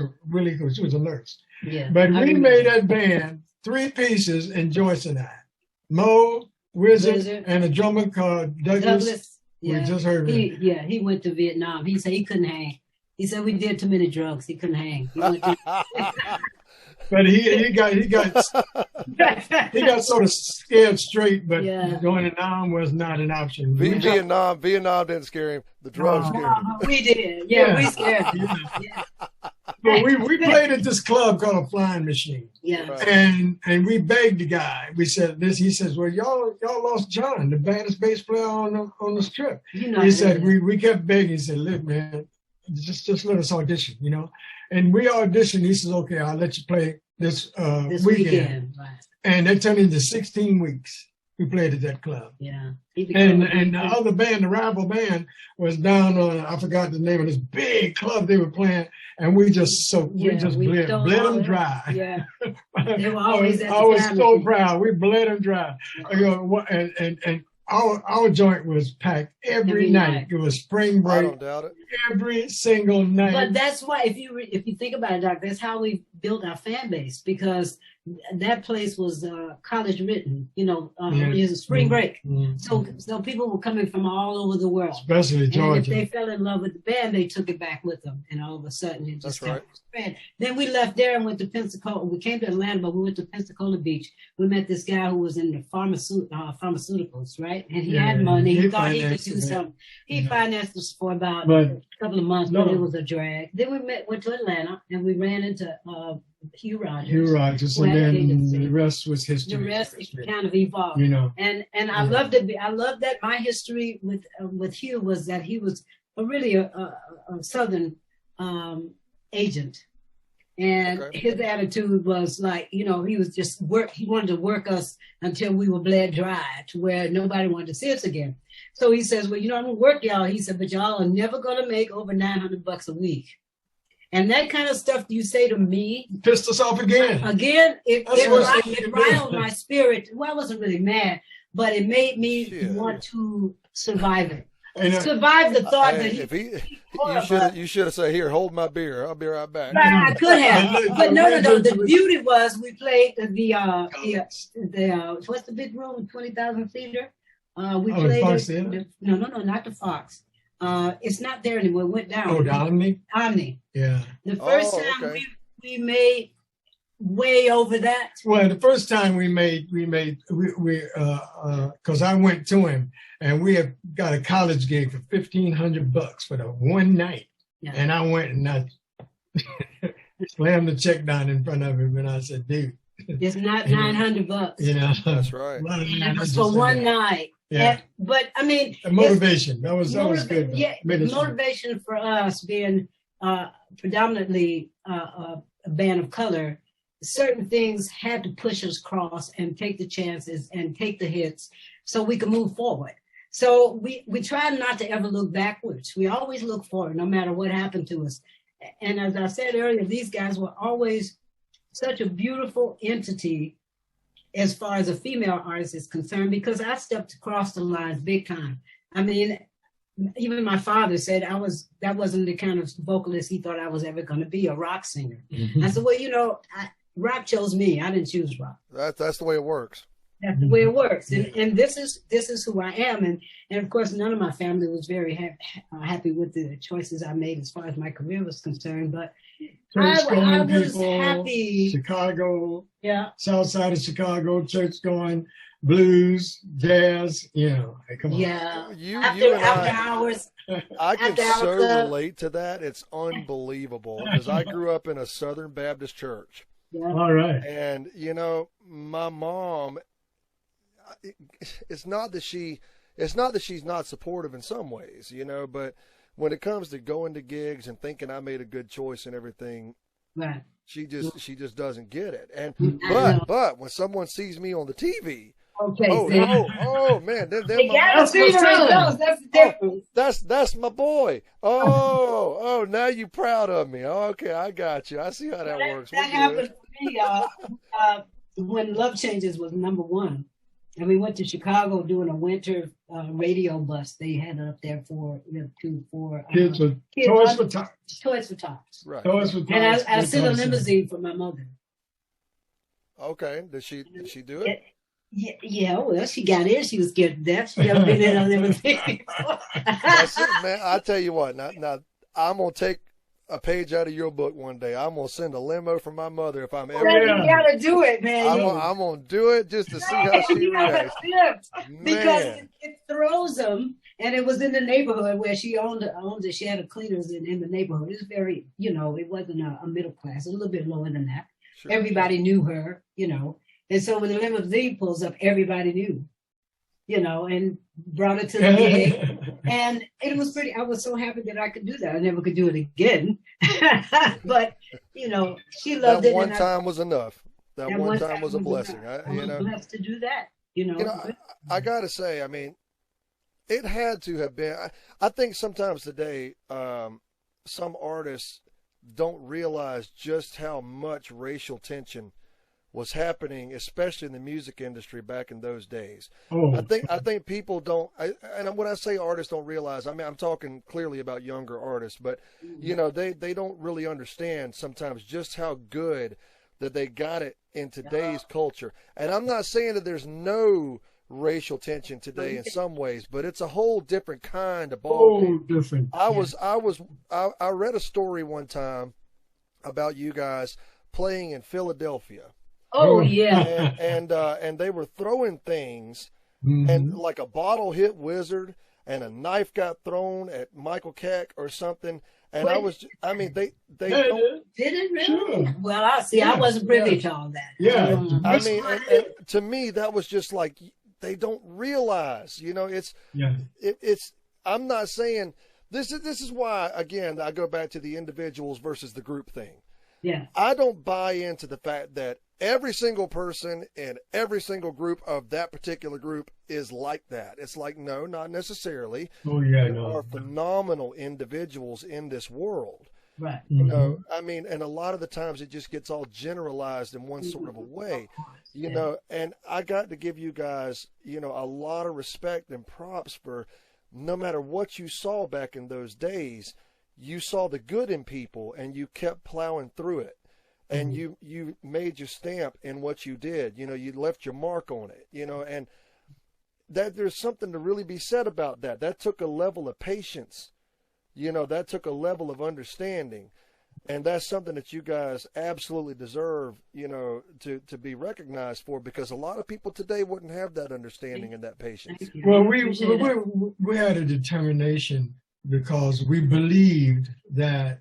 she was a nurse. Yeah. But we made that band 3 pieces, and Joyce and I, Mo, Wizard, and a drummer called Douglas. Yeah. We just heard him. He went to Vietnam. He said he couldn't hang. He said we did too many drugs. He couldn't hang. But he got sort of scared straight, but going to Nam was not an option. Vietnam didn't scare him. The drugs scared him. We did. Yeah, we scared him. Yeah. But we played at this club called a Flying Machine. Yeah. And we begged the guy. We said this. He says, well, y'all lost John, the baddest bass player on the strip. He said, we kept begging. He said, look, man, just let us audition, you know. And we auditioned. He says, okay, I'll let you play this weekend. Right. And that turned into 16 weeks. We played at that club. Yeah. And the other band, the rival band, was down on, I forgot the name of this big club they were playing, and we just bled them dry. Yeah. They were always I was so proud. We bled them dry. Yeah. You know, and our joint was packed every night. It was spring break. I don't doubt it. Every single night. But that's why, if you think about it, Doc, that's how we built our fan base, because that place was college written, you know, it was spring break. So people were coming from all over the world. Especially Georgia. And if they fell in love with the band, they took it back with them. And all of a sudden, it just That's right. spread. Then we left there and went to Pensacola. We came to Atlanta, but we went to Pensacola Beach. We met this guy who was in the pharmaceuticals, right? And he had money. He thought he could do something. He financed us for about a couple of months, but it was a drag. Then we went to Atlanta, and we ran into Hugh Rogers. And then the rest was history. The rest kind of evolved, you know. And I loved it. I loved that my history with Hugh was that he was really a Southern agent, and his attitude was like, you know, he was just he wanted to work us until we were bled dry, to where nobody wanted to see us again. So he says, well, you know, I'm gonna work y'all. He said, but y'all are never gonna make over $900 a week. And that kind of stuff you say to me pissed us off again. It riled my spirit. Well, I wasn't really mad, but it made me want to survive it. Survive the thought that you should have said, here, hold my beer. I'll be right back. I could have, but no. The beauty was we played the what's the big room, 20,000 seater. We played it. No, not the Fox. It's not there anymore. It went down. Oh, the Omni? Omni. Yeah. The first time we made way over that. Well, the first time we because I went to him, and we had got a college gig for $1,500 for the one night. Yeah. And I went and I slammed the check down in front of him, and I said, dude. It's not $900. You know. That's right. It was for one night. Yeah. But I mean, the motivation that was good. Yeah, motivation for us being predominantly a band of color. Certain things had to push us across and take the chances and take the hits so we could move forward. So we try not to ever look backwards. We always look forward, no matter what happened to us. And as I said earlier, these guys were always such a beautiful entity as far as a female artist is concerned, because I stepped across the lines big time. I mean, even my father said that wasn't the kind of vocalist he thought I was ever going to be, a rock singer. Mm-hmm. I said, well, you know, rock chose me. I didn't choose rock. That's the way it works. That's the way it works. And this is who I am. And of course, none of my family was very happy with the choices I made as far as my career was concerned. But I was happy. Chicago, South side of Chicago, church going, blues, jazz, you know. Hey, come on. Yeah. After hours. I can so relate to that. It's unbelievable, because I grew up in a Southern Baptist church. Yeah. All right. And, you know, my mom, it's not that she's not supportive in some ways, you know, but when it comes to going to gigs and thinking I made a good choice and everything, right. She just doesn't get it. And but when someone sees me on the TV, man, that's my boy. Oh, now you proud of me. Oh, okay, I got you. I see how that works. That happened to me when Love Changes was #1. And we went to Chicago doing a winter radio bus. They had it up there for kids with Toys for Tots. Toys for Tots. Right. Toys for Tots. And I sent a limousine for my mother. Okay. Did she do it? Yeah. Well, she got in. She was scared to death. She never been in a limousine. That's it, man. I tell you what. Now I'm gonna take a page out of your book one day. I'm gonna send a limo for my mother if I'm ever. You gotta do it, man. I'm gonna do it just to see how she reacts. Because it throws them, and it was in the neighborhood where she owned it. She had a cleaners in the neighborhood. It was very, you know, it wasn't a middle class. A little bit lower than that. Sure. Everybody knew her, you know, and so when the limousine pulls up, everybody knew, you know, and brought it to the gig. And it was pretty, I was so happy that I could do that. I never could do it again. But, you know, she loved it. That one time was enough. That one time was a blessing. I was blessed to do that, you know. I got to say, I mean, it had to have been, I think sometimes today, some artists don't realize just how much racial tension was happening, especially in the music industry back in those days. Oh, I think people don't, and when I say artists don't realize, I mean, I'm talking clearly about younger artists, but you know, they don't really understand sometimes just how good that they got it in today's culture. And I'm not saying that there's no racial tension today in some ways, but it's a whole different kind of ball game. different. I read a story one time about you guys playing in Philadelphia. Oh yeah. And they were throwing things, and like a bottle hit Wizard, and a knife got thrown at Michael Cack or something. And I mean, they don't. Did it really? Sure. Well, I wasn't privy to all that. Yeah. I mean, and to me, that was just like, they don't realize, you know, it's. I'm not saying this is why, again, I go back to the individuals versus the group thing. Yeah. I don't buy into the fact that every single person in every single group of that particular group is like that. It's like, no, not necessarily. Oh yeah, There are phenomenal individuals in this world. Right. You know, I mean, and a lot of the times it just gets all generalized in one sort of a way, you know, and I got to give you guys, you know, a lot of respect and props for no matter what you saw back in those days, you saw the good in people and you kept plowing through it. And you made your stamp in what you did. You know, you left your mark on it, you know, and that there's something to really be said about that. That took a level of patience, you know, that took a level of understanding. And that's something that you guys absolutely deserve, you know, to be recognized for, because a lot of people today wouldn't have that understanding and that patience. Well, we had a determination because we believed that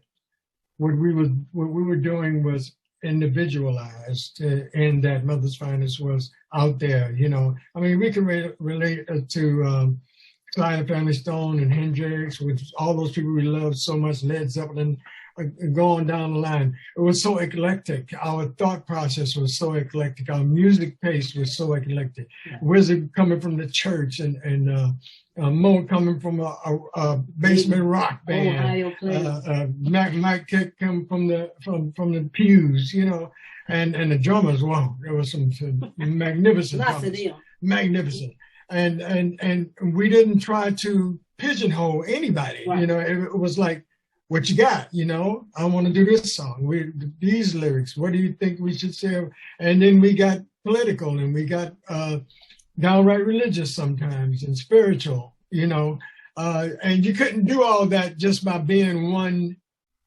what we were doing was individualized, and that Mother's Finest was out there. You know, I mean, we can relate to Sly and Family Stone and Hendrix, with all those people we loved so much, Led Zeppelin, going down the line. It was so eclectic. Our thought process was so eclectic. Our music taste was so eclectic. Yeah. Wizard coming from the church, and Mo coming from a basement rock band. Mike Kick come from the pews, you know, and the drummers. Wow, there was some magnificent. Lots of them. Magnificent. And we didn't try to pigeonhole anybody. Right. You know, it was like, what you got? You know, I want to do this song. These lyrics. What do you think we should say? And then we got political, and we got downright religious sometimes, and spiritual. You know, and you couldn't do all that just by being one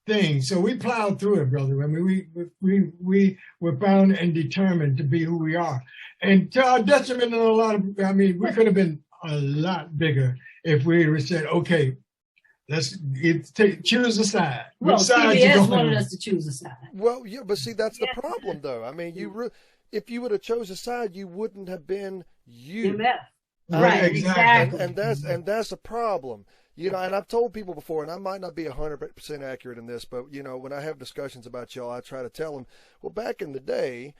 thing. So we plowed through it, brother. I mean, we were bound and determined to be who we are. And to our detriment, in a lot of, I mean, we could have been a lot bigger if we had said, okay, let's choose a side. Well, CPAs wanted us to choose a side. Well, yeah, but see, that's the problem, though. I mean, if you would have chose a side, you wouldn't have been you. Right, exactly. And that's a problem. You know, and I've told people before, and I might not be 100% accurate in this, but, you know, when I have discussions about y'all, I try to tell them, well, back in the day,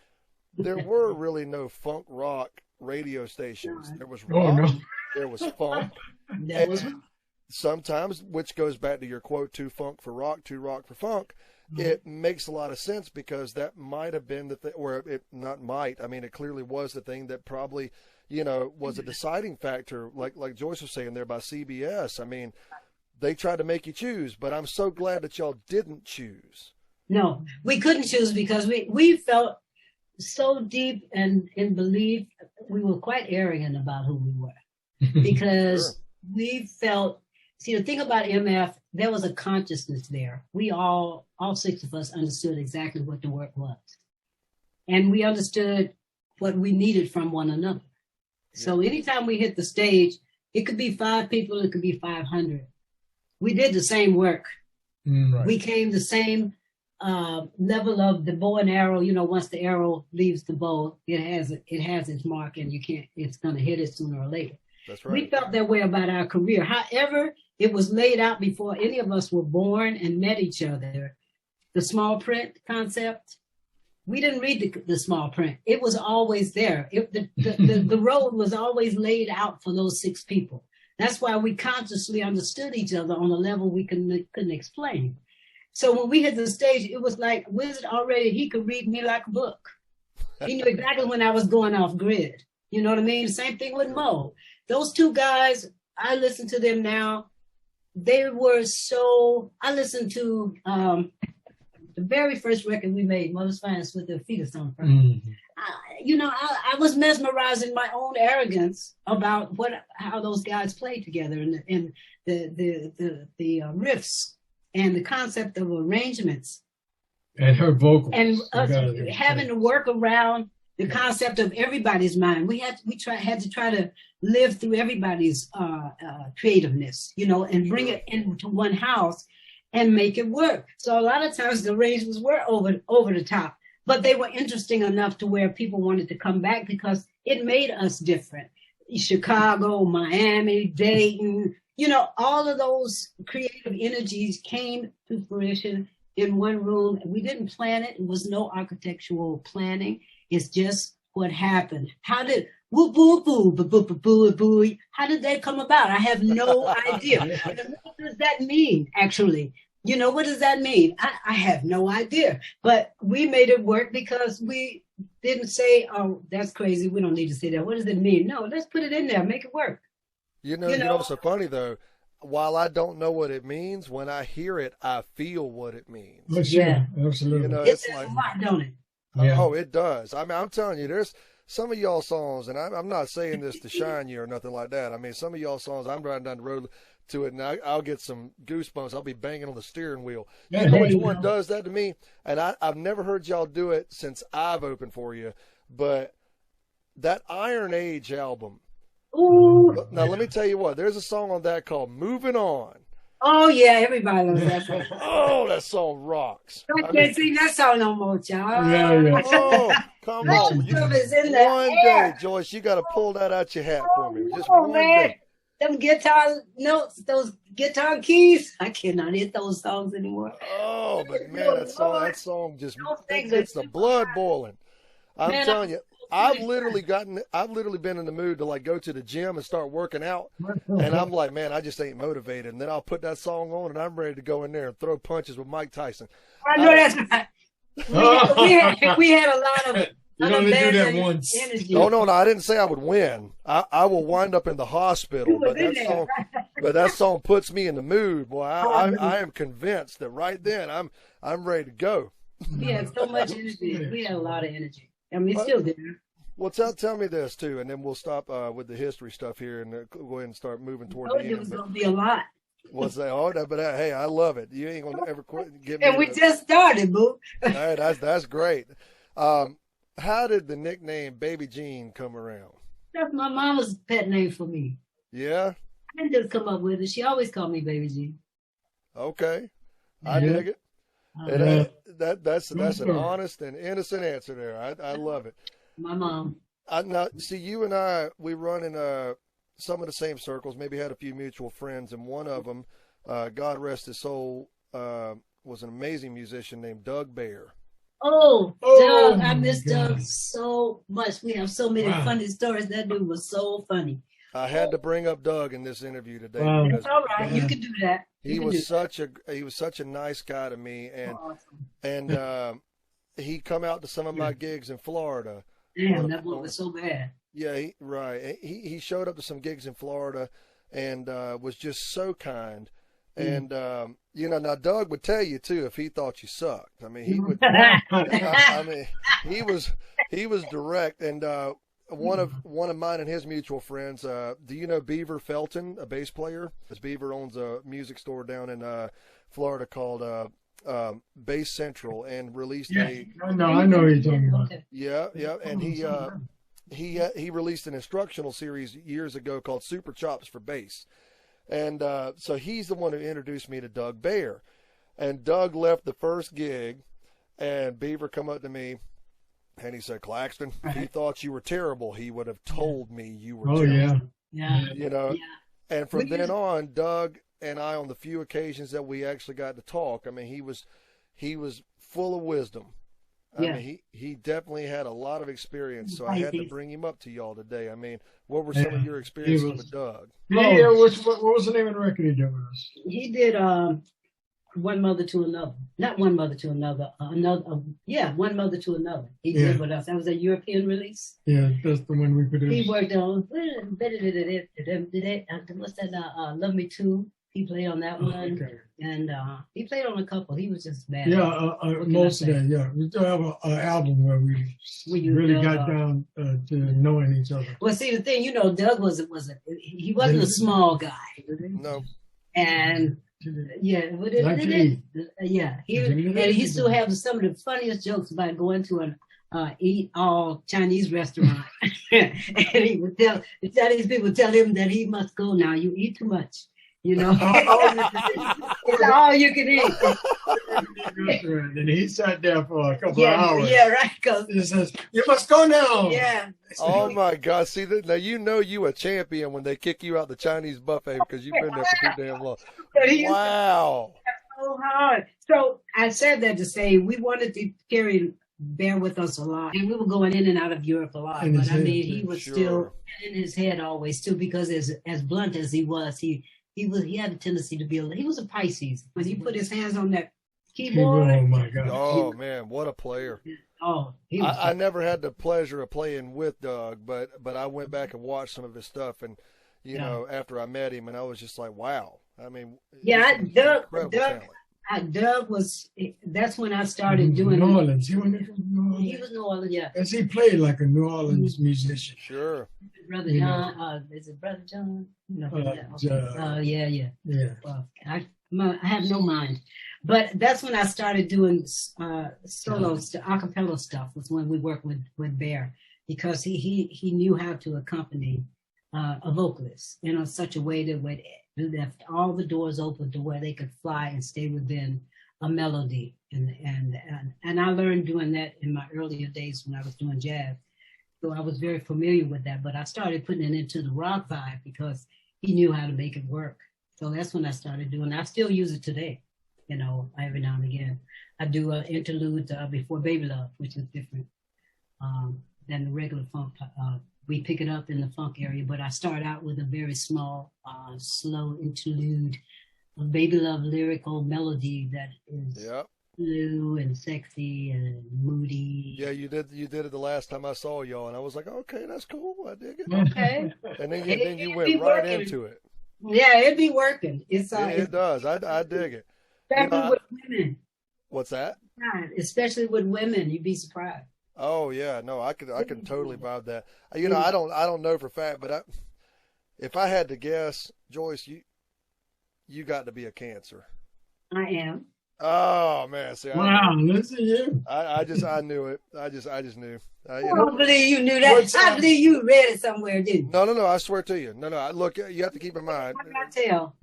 there were really no funk rock radio stations. There was rock, there was funk. Sometimes, which goes back to your quote, too funk for rock, too rock for funk, it makes a lot of sense, because that might have been the thing, or it not might, I mean, it clearly was the thing that probably, you know, was a deciding factor, like Joyce was saying there, by CBS. I mean, they tried to make you choose, but I'm so glad that y'all didn't choose. No, we couldn't choose, because we felt so deep and in belief. We were quite arrogant about who we were, because we felt, see, the thing about MF, there was a consciousness there. We all six of us understood exactly what the work was. And we understood what we needed from one another. So anytime we hit the stage, it could be 5 people, it could be 500. We did the same work. Right. We came the same level of the bow and arrow. You know, once the arrow leaves the bow, it has its mark, and it's going to hit it sooner or later. That's right. We felt that way about our career. However, it was laid out before any of us were born and met each other. The small print concept, we didn't read the small print. It was always there. The road was always laid out for those 6 people. That's why we consciously understood each other on a level we couldn't explain. So when we hit the stage, it was like Wizard already, he could read me like a book. He knew exactly when I was going off grid. You know what I mean? Same thing with Mo. Those two guys, I listen to them now. They were so, I listened to the very first record we made, Mother's Finest, with the fetus on front. Mm-hmm. I was mesmerized in my own arrogance about how those guys played together, and the riffs and the concept of arrangements. And her vocals. And us having to work around the concept of everybody's mind. We had to try to live through everybody's creativeness, and bring it into one house and make it work. So a lot of times the arrangements were over the top, but they were interesting enough to where people wanted to come back because it made us different. Chicago, Miami, Dayton, all of those creative energies came to fruition in one room. We didn't plan it. It was no architectural planning. It's just what happened. How did woo boo boo boo boo boo boo? How did that come about? I have no idea. What does that mean, actually? What does that mean? I have no idea. But we made it work because we didn't say, "Oh, that's crazy. We don't need to say that." What does it mean? No, let's put it in there. Make it work. You know what's so funny though? While I don't know what it means, when I hear it, I feel what it means. Oh, sure. Yeah, absolutely. It's like, a lot, don't it? Yeah. Oh, it does. I mean, I'm telling you, there's some of y'all songs, and I'm not saying this to shine you or nothing like that. I mean, some of y'all songs, I'm riding down the road to it, and I'll get some goosebumps. I'll be banging on the steering wheel. Yeah, you know which one does that to me? And I've never heard y'all do it since I've opened for you, but that Iron Age album. Ooh. Now, let me tell you what. There's a song on that called Moving On. Oh, yeah, everybody loves that song. Oh, that song rocks. I can't sing that song no more, y'all. Yeah. Oh, come on. One day, Joyce, you got to pull that out your hat for me. Just one day. Them guitar notes, those guitar keys, I cannot hit those songs anymore. Oh, but man, that song just gets the blood boiling. I'm telling you. I've literally been in the mood to like go to the gym and start working out, and I'm like, man, I just ain't motivated. And then I'll put that song on, and I'm ready to go in there and throw punches with Mike Tyson. I know that's right. We had a lot of. You only do that once. Energy. No, I didn't say I would win. I will wind up in the hospital, but that song puts me in the mood, boy. I am convinced that right then I'm ready to go. We had so much energy. We had a lot of energy. I mean, it's still there. Well, tell me this too, and then we'll stop with the history stuff here and go ahead and start moving toward the end. It was going to be a lot. What's that? Oh, but hey, I love it. You ain't gonna ever quit. Give me. And we just started, boo. All right, that's great. How did the nickname Baby Jean come around? That's my mama's pet name for me. Yeah. I didn't just come up with it. She always called me Baby Jean. Okay, I dig it. And that's an honest and innocent answer there. I love it. My mom. Now, see, you and I, we run in some of the same circles, maybe had a few mutual friends, and one of them, God rest his soul, was an amazing musician named Doug Bear. Oh, Doug, I miss Doug so much. We have so many funny stories. That dude was so funny. I had to bring up Doug in this interview today. Because, all right, you can do that. He was such a nice guy to me, and he come out to some of my gigs in Florida. Damn, that boy was so bad. Yeah, he showed up to some gigs in Florida, and was just so kind. And now Doug would tell you too if he thought you sucked. I mean, he would. he was direct, and one of mine and his mutual friends. Do you know Beaver Felton, a bass player? Because Beaver owns a music store down in Florida called Bass Central, and released I know you're talking about. Yeah, and he released an instructional series years ago called Super Chops for Bass. And so he's the one who introduced me to Doug Bear. And Doug left the first gig, and Beaver come up to me, and he said, Claxton, he thought you were terrible. He would have told me you were terrible. Yeah. And from then on, Doug and I, on the few occasions that we actually got to talk, I mean, he was full of wisdom. I mean, he definitely had a lot of experience, so I had to bring him up to y'all today. I mean, what were some of your experiences with Doug? What was the name of the record he did with us? He did one mother to another. Not one mother to another. One mother to another. He Yeah. did with us. That was a European release. Yeah, that's the one we produced. He worked on what's that? Love Me Too. He played on that one, Okay. and he played on a couple. He was just bad. Yeah, most of that. Yeah, we still have an album where we you really know, got down to knowing each other. Well, see, the thing, Doug he wasn't a small guy, No. and yeah, he still has some of the funniest jokes about going to an eat all Chinese restaurant, and he would tell the Chinese people tell him that he must go now. You eat too much. It's all you can eat. And he sat there for a couple of hours. Yeah, right. Cause he says, "You must go now." Yeah. Oh my God! See that now? You a champion when they kick you out the Chinese buffet because you've been there for too damn long. Wow. So hard. So I said that to say we wanted to carry Bear with us a lot, and we were going in and out of Europe a lot. But I mean, he was still in his head always too, because as blunt as he was, he had a tendency to be he was a Pisces. When he put his hands on that keyboard, oh my God! Oh man, what a player! Oh, I never had the pleasure of playing with Doug, but I went back and watched some of his stuff, and after I met him, and I was just like, wow. I mean, Doug was. That's when I started doing New Orleans. He went to New Orleans. He was New Orleans, yeah. As he played like a New Orleans musician. Sure. Brother John, is it Brother John? No. Yeah. I have no mind. But that's when I started doing solos, the acapella stuff, was when we worked with Bear, because he knew how to accompany a vocalist in such a way that left all the doors open to where they could fly and stay within a melody. And I learned doing that in my earlier days when I was doing jazz. So I was very familiar with that, but I started putting it into the rock vibe because he knew how to make it work. So that's when I started doing it. I still use it today, every now and again. I do an interlude before Baby Love, which is different than the regular funk. We pick it up in the funk area, but I start out with a very small, slow interlude, a Baby Love lyrical melody that is blue and sexy and moody. Yeah, you did it the last time I saw y'all, and I was like, okay, that's cool. I dig it. Okay. And then you went right into it. Yeah, it'd be working. It does. I dig it. Especially with women. What's that? Especially with women, you'd be surprised. Oh yeah, no, I can totally vibe that. I don't know for a fact, but if I had to guess, Joyce, you got to be a Cancer. I am. Oh man, see, wow, listen to you. I knew it. I just knew. I don't believe you knew that. I believe you read it somewhere, didn't you? No. I swear to you. No. Look, you have to keep in mind. What did I tell?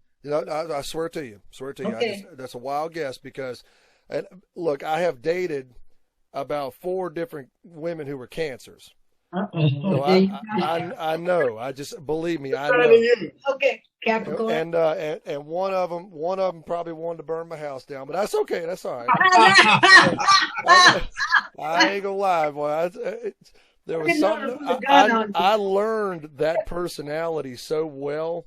I swear to you. Okay. That's a wild guess because, and look, I have dated about 4 different women who were Cancers. So I know. I just believe me. I know. Okay, Capricorn. And one of them probably wanted to burn my house down, but that's okay. That's all right. I ain't gonna lie, boy. There was something. I learned that personality so well,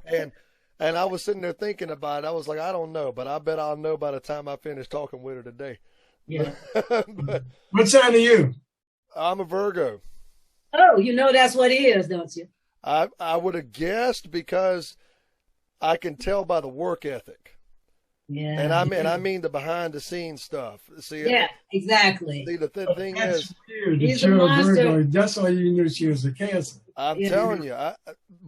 and I was sitting there thinking about it. I was like, I don't know, but I bet I'll know by the time I finish talking with her today. Yeah. But what sign are you? I'm a Virgo. Oh, that's what he is, don't you? I would have guessed because I can tell by the work ethic. Yeah. And I mean the behind the scenes stuff. See. Yeah, exactly. See, the thing is, he's a monster. That's why you knew she was a Cancer. I'm telling you,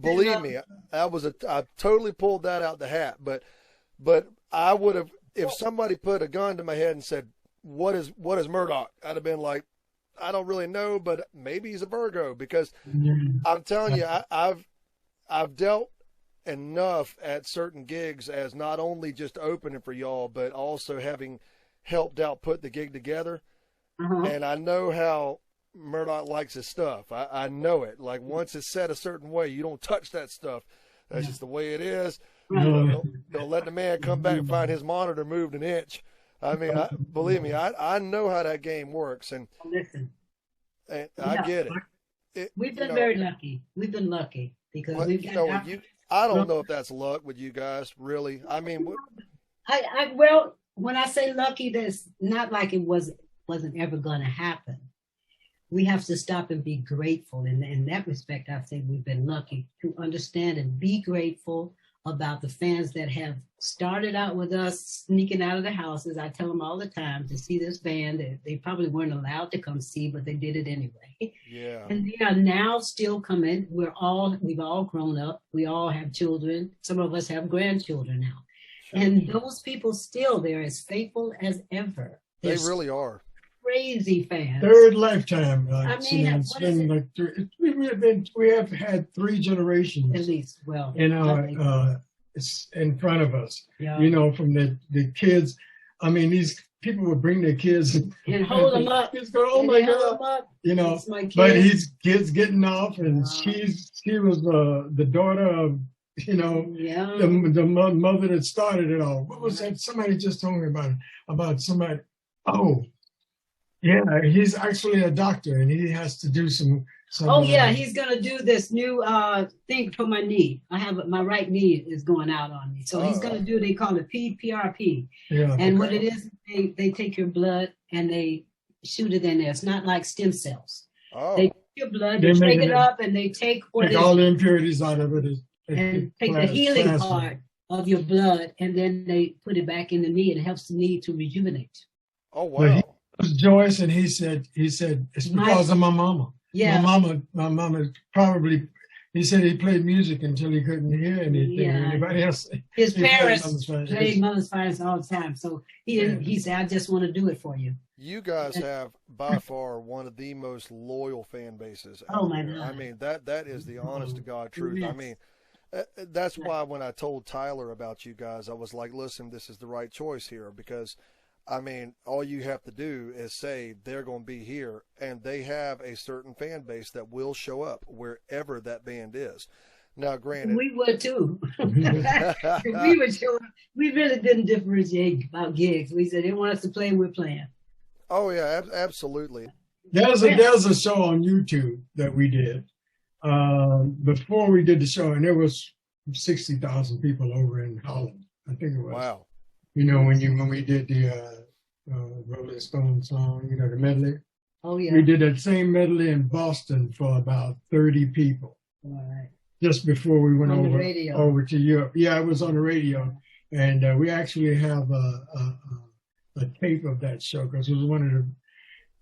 believe me, I totally pulled that out the hat. But I would have, if somebody put a gun to my head and said, what is Murdock? I'd have been like, I don't really know, but maybe he's a Virgo, because I'm telling you, I've dealt enough at certain gigs as not only just opening for y'all, but also having helped out put the gig together. And I know how Murdock likes his stuff. I know it. Like, once it's set a certain way, you don't touch that stuff. That's just the way it is. Don't let the man come back and find his monitor moved an inch. I mean, believe me, I know how that game works, and listen, and I get it. We've been very lucky. We've been lucky because I don't know if that's luck with you guys, really. I mean, Well, when I say lucky, that's not like it wasn't ever going to happen. We have to stop and be grateful. In that respect, I think we've been lucky to understand and be grateful about the fans that have started out with us, sneaking out of the houses. I tell them all the time to see this band that they probably weren't allowed to come see, but they did it anyway. Yeah. And they are now still coming. We've all grown up. We all have children. Some of us have grandchildren now. Sure. And those people still, they're as faithful as ever. They really are. Crazy fans. Third lifetime. I mean, it's been like we have had 3 generations At least, well, in our in front of us. yeah. You know, from the kids. I mean, these people would bring their kids And hold them up. Kids go, oh And my they hold God. them up. You know, It's my but kid. his kids getting off, and Wow. she was the daughter of, you know, Yeah. the mother that started it all. What was that? Somebody just told me about somebody. Oh, yeah, he's actually a doctor, and he has to do some. Oh yeah, he's gonna do this new thing for my knee. I have my right knee is going out on me, so he's gonna do. They call it PRP, Yeah. and what it is, they take your blood and they shoot it in there. It's not like stem cells. Oh, They take your blood, They they make take it it- up, and they take what Take is all the impurities out of it. and take the healing plasma. part of your blood, and then they put it back in the knee. It helps the knee to rejuvenate. oh Well, wow. It was Joyce, and he said it's because of my mama. Yeah. My mama probably. He said he played music until he couldn't hear anything. Yeah. Anybody else? His He played parents Mother's Finest. played Mother's Finest all the time, so he said, "I just want to do it for you." You guys have by far one of the most loyal fan bases. Oh, out my there. I God. mean, that is the honest to God truth. I Yes. mean, that's why when I told Tyler about you guys, I was like, listen, this is the right choice here, because I mean, all you have to do is say they're going to be here, and they have a certain fan base that will show up wherever that band is. Now, granted, We would too. We would show up. We really didn't differentiate about gigs. We said they want us to play, we're playing. oh yeah, absolutely. There's a show on YouTube that we did before we did the show, and there was 60,000 people over in Holland. I think it was. Wow. You know, when we did the Rolling Stone song, you know, the medley. Oh yeah. We did that same medley in Boston for about 30 people All right. just before we went On the radio. over to Europe. Yeah, it was on the radio, and we actually have a tape of that show because it was one of the.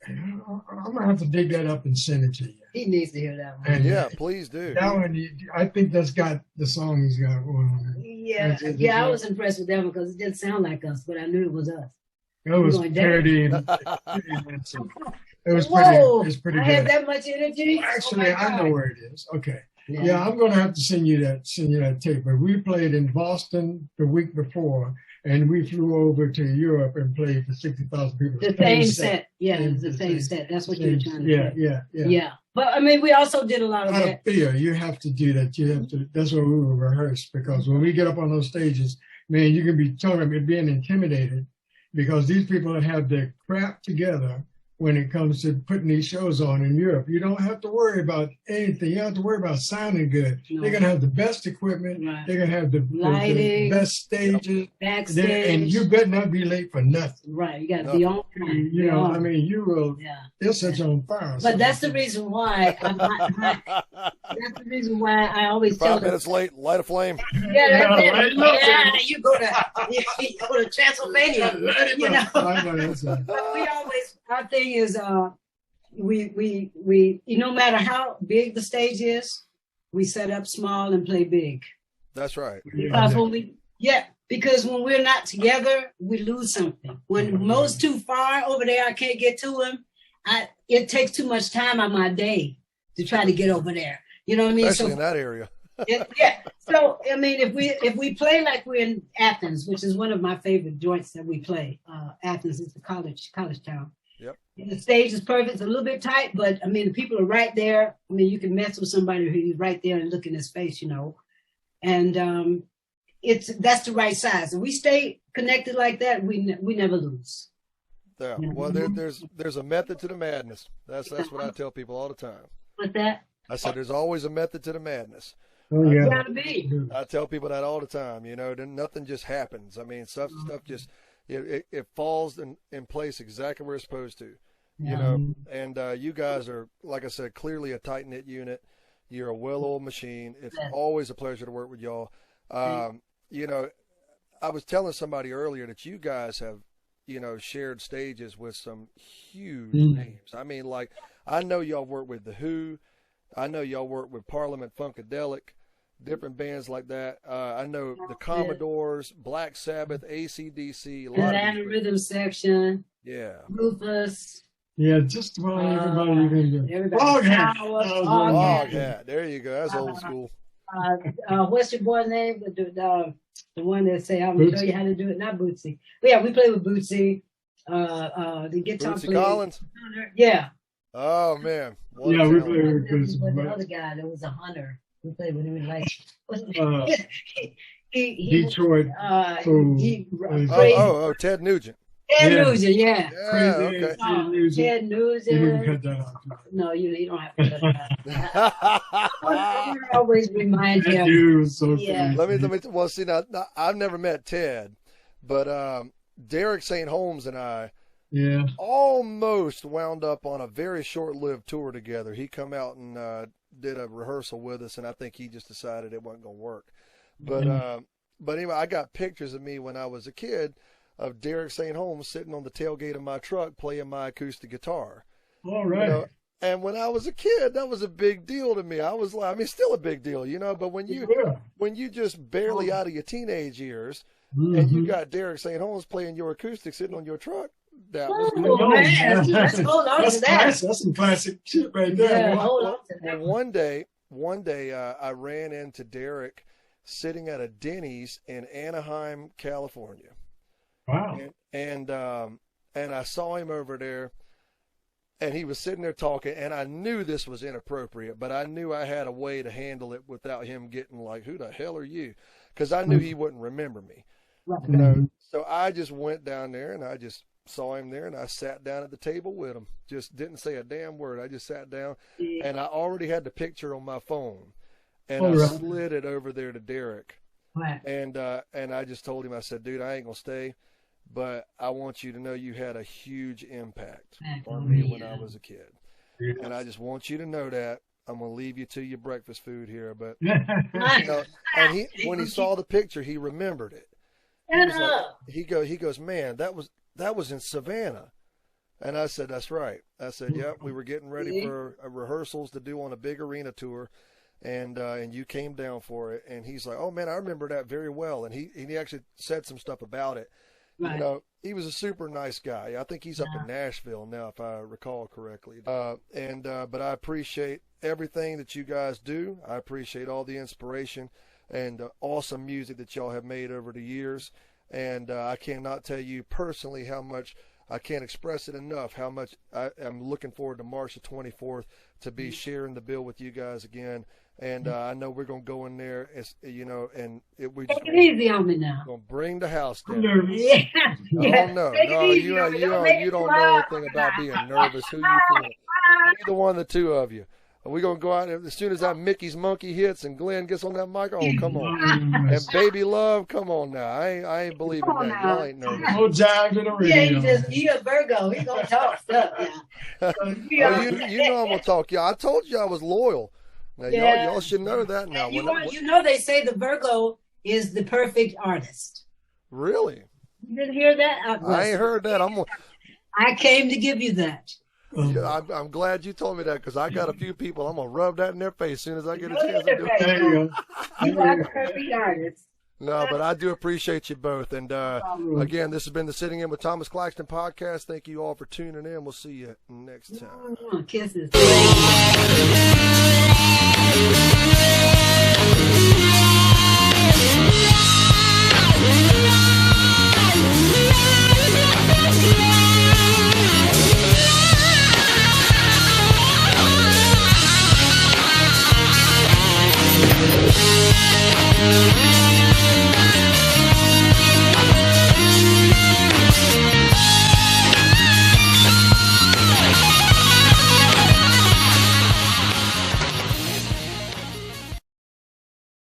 I'm gonna have to dig that up and send it to you. He needs to hear that one. And Yeah, please do. that one, I think that's got the song he's got on it. Yeah, yeah, I was impressed with that one because it didn't sound like us, but I knew it was us. It was Going down. parody and it was Whoa, pretty I had good. that much energy. Actually, Oh my I know God. where it is. Okay. Yeah, I'm gonna have to send you that tape. But we played in Boston the week before, and we flew over to Europe and played for 60,000 people. The same set. Yeah, it's the same set. That's what you were trying to Yeah, say. yeah. Yeah. But I mean, we also did a lot of Out of that. fear, you have to do that. You have to. That's what we will rehearse, because when we get up on those stages, man, you can be talking about being intimidated, because these people have their crap together when it comes to putting these shows on in Europe. You don't have to worry about anything. You don't have to worry about sounding good. No. They're gonna have the best equipment. Right. They're gonna have the Lighting. best stages. Backstage. And you better not be late for nothing. Right, you got to be on time. You know, I mean, you will. Yeah. They'll set you on fire. But that's the reason why. That's the reason why I always tell 5 them. minutes late, light a flame. Yeah, that's Light it. it up. Yeah, you go to Transylvania. Let it You up. know. I know that's right. But we always, our thing is, we no matter how big the stage is, we set up small and play big. That's right. Because because when we're not together, we lose something. When Mo's too far over there, I can't get to him. It takes too much time on my day to try to get over there. You know what I mean? Especially in that area. Yeah. So I mean, if we play like we're in Athens, which is one of my favorite joints that we play, Athens is a college town. Yep. And the stage is perfect. It's a little bit tight, but I mean, the people are right there. I mean, you can mess with somebody who's right there and look in his face, you know. And that's the right size. If we stay connected like that, we never lose. Yeah. Well, there's a method to the madness. That's what I tell people all the time. With that, I said there's always a method to the madness. Oh, yeah. Gotta be. I tell people that all the time. Then nothing just happens. I mean, stuff just it falls in place exactly where it's supposed to. And you guys are, like I said, clearly a tight knit unit. You're a well-oiled machine. It's always a pleasure to work with y'all. I was telling somebody earlier that you guys have, shared stages with some huge names. I mean, like, I know y'all work with The Who. I know y'all work with Parliament Funkadelic, different bands like that. I know the Commodores, Black Sabbath, AC/DC. Atlanta Rhythm Section. Yeah. Rufus. Yeah, just about everybody. Foghat. There you go. That's old school. What's your boy's name? The one that say, I'm going to show you how to do it. Not Bootsy. But yeah, we play with Bootsy. The guitar Bootsy player. Collins? Yeah. Oh, man. We played with Bootsy. But the other guy, there was a Hunter. We played with him. Detroit. Ted Nugent. Ted Nugent, yeah. Okay. Ted Nugent. You can cut that out. No, you don't have to cut that out. I always remind him. Dude was so Yeah. funny. Let me. Well, see, now I've never met Ted, but Derek St. Holmes and I almost wound up on a very short-lived tour together. He come out and did a rehearsal with us, and I think he just decided it wasn't going to work. But anyway, I got pictures of me when I was a kid of Derek St. Holmes sitting on the tailgate of my truck playing my acoustic guitar. All right. And when I was a kid, that was a big deal to me. I was like, I mean, still a big deal, but when you just barely out of your teenage years and you got Derek St. Holmes playing your acoustic sitting on your truck, that was man. Let's hold on to that. That's some classic shit right there. Yeah, hold on to that. And one day I ran into Derek sitting at a Denny's in Anaheim, California. Wow. And I saw him over there, and he was sitting there talking, and I knew this was inappropriate, but I knew I had a way to handle it without him getting like, who the hell are you? Because I knew he wouldn't remember me. Right. So I just went down there, and I just saw him there, and I sat down at the table with him. Just didn't say a damn word. I just sat down, and I already had the picture on my phone, and I slid it over there to Derek. Right. And I just told him, I said, dude, I ain't going to stay, but I want you to know you had a huge impact on me when I was a kid. Yeah. And I just want you to know that. I'm going to leave you to your breakfast food here. But, and when he saw the picture, he remembered it. He goes, man, that was in Savannah. And I said, that's right. I said, yep, we were getting ready for rehearsals to do on a big arena tour. And you came down for it. And he's like, oh, man, I remember that very well. And he actually said some stuff about it. Right. He was a super nice guy. I think he's up in Nashville now, if I recall correctly. But I appreciate everything that you guys do. I appreciate all the inspiration and awesome music that y'all have made over the years. And I cannot tell you personally how much, I can't express it enough, how much I'm looking forward to March the 24th to be sharing the bill with you guys again. And I know we're going to go in there, and we just take it easy on me now. Going to bring the house down. Yeah. Oh, no. You don't know anything about being nervous. Who you feeling? Either one of the two of you. We're going to go out, as soon as that Mickey's Monkey hits and Glenn gets on that mic, oh, come on. And Baby Love, come on now. I ain't believing that. Y'all ain't nervous. Oh, Jack in the radio. Yeah, he a Virgo. He going to talk stuff now. You know I'm going to talk. Yeah, I told you I was loyal. Now, y'all should know that now. They say the Virgo is the perfect artist. Really? You didn't hear that? I ain't heard that. I came to give you that. Yeah, I'm glad you told me that, because I got a few people. I'm going to rub that in their face as soon as I get a chance to do it. There you go. You are the perfect artist. No, but I do appreciate you both. And again, this has been the Sitting In with Thomas Claxton podcast. Thank you all for tuning in. We'll see you next time. Kisses.